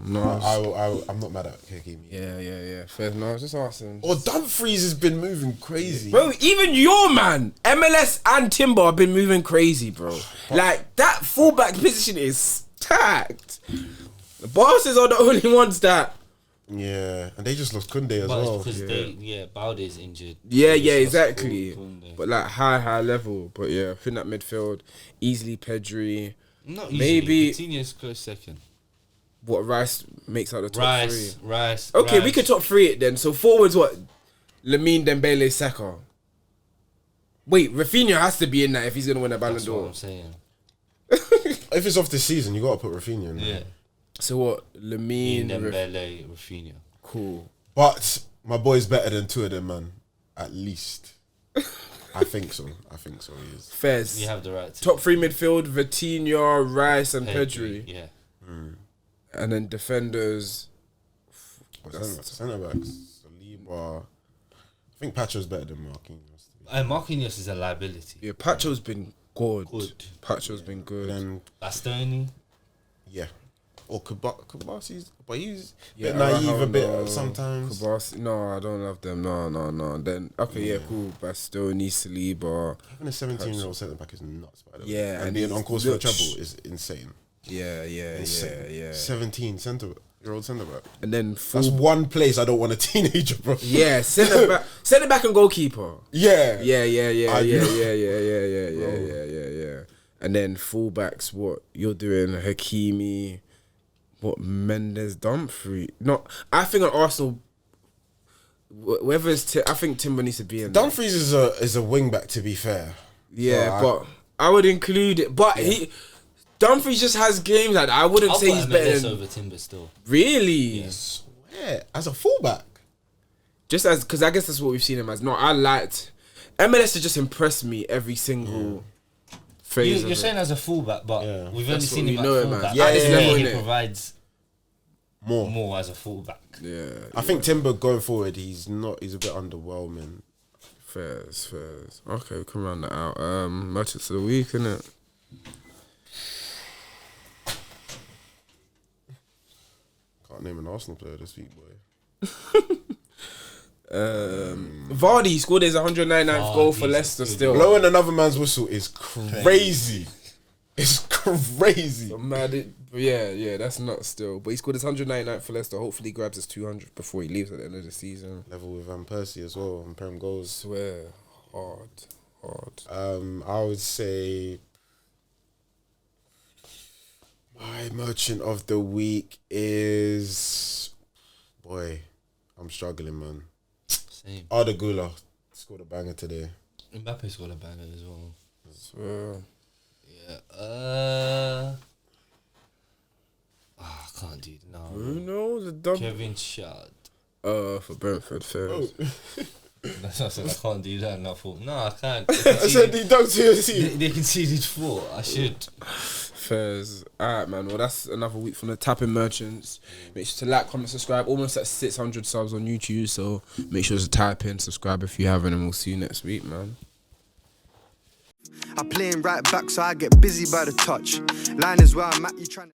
No. I'm not mad at Hakimi. Yeah. Fairs. No, I was just asking. Or Dumfries has been moving crazy. Bro, even your man, MLS and Timber have been moving crazy, bro. Like, that fullback position is stacked. The bosses are the only ones that... Yeah, and they just lost Kunde as But well. it's because Balde's injured. Yeah, They just lost exactly. Koundé. But, like, high level. But, yeah, I think that midfield, easily Pedri. Not Maybe- easily. Coutinho's close second. What, Rice makes out the top three? Rice. Okay, we Rice. could top three it then. So, forwards, what? Lamine, Dembele, Saka. Wait, Rafinha has to be in that if he's going to win a Ballon That's what d'Or. I'm saying. If it's off this season, you got to put Rafinha in there. Yeah. So, what? Lamine, Dembele, Rafinha. Cool. But my boy's better than two of them, man. At least. I think so. He is. Fairs. You have the right to. Top three midfield, Vitinha, Rice and Pedri. Yeah. And then defenders. Centre backs. Saliba. I think Pacho's better than Marquinhos. Marquinhos is a liability. Yeah, Pacho's been good. Good. Pacho's been good. Then, Bastoni. yeah. Or Kabasi's, but he's a Yeah, bit naive a Araujo, bit no. sometimes. Kabasi, no, I don't love them. No. Then, okay, cool. Bastoni, Saliba. Having a 17-year-old centre back is nuts, by the way. Yeah, and and being he on course for a looks- treble is insane. Yeah. 17 centre-year-old centre back. And then That's full. one place I don't want a teenager, bro. Yeah, centre back and goalkeeper. Yeah. Yeah. I Yeah. And then fullbacks, what you're doing, Hakimi, what Mendes, Dumfries. No, I think on Arsenal, whether it's I think Timber needs to be in. there. Dumfries is a wing back, to be fair. Yeah, So but I would include it. But Dumfries just has games like that. I wouldn't I'll say put he's MLS better than over Timber still. really. Swear, as a fullback. Just as because I guess that's what we've seen him as. No, I liked MLS has just impressed me every single phase. You're of saying it. as a fullback, but Yeah. we've only That's seen what him we at know him as. fullback. Yeah, at this level, he innit? provides More. more as a fullback. Yeah, I think Timber going forward, he's a bit underwhelming. fairs. Okay, we can round that out. Merchants of the week, innit? Can't name an Arsenal player this week, boy. Vardy scored his 199th goal for Vardy's Leicester good. still. Blowing another man's whistle is crazy. It's crazy. Mad, yeah, that's not still. But he scored his 199th for Leicester. Hopefully, he grabs his 200th before he leaves at the end of the season. Level with Van Persie as well and Prem goals. Swear, hard. I would say my merchant of the week is I'm struggling, man. Same. Odegaard scored a banger today. Mbappe's got a banger as well. Swear. Yeah. I can't do it now. Bruno, the double. Kevin Shard. For Brentford, fairs. That's what I said. I can't do that. And I thought, no, I can't. I said he don't see your team. They conceded 4. I should. Fairs. Alright, man. Well, that's another week from the Tapping Merchants. Make sure to like, comment, subscribe. Almost at 600 subs on YouTube, so make sure to type in, subscribe if you haven't, and we'll see you next week, man. I play him right back, so I get busy by the touch. Line is where I'm at, you trying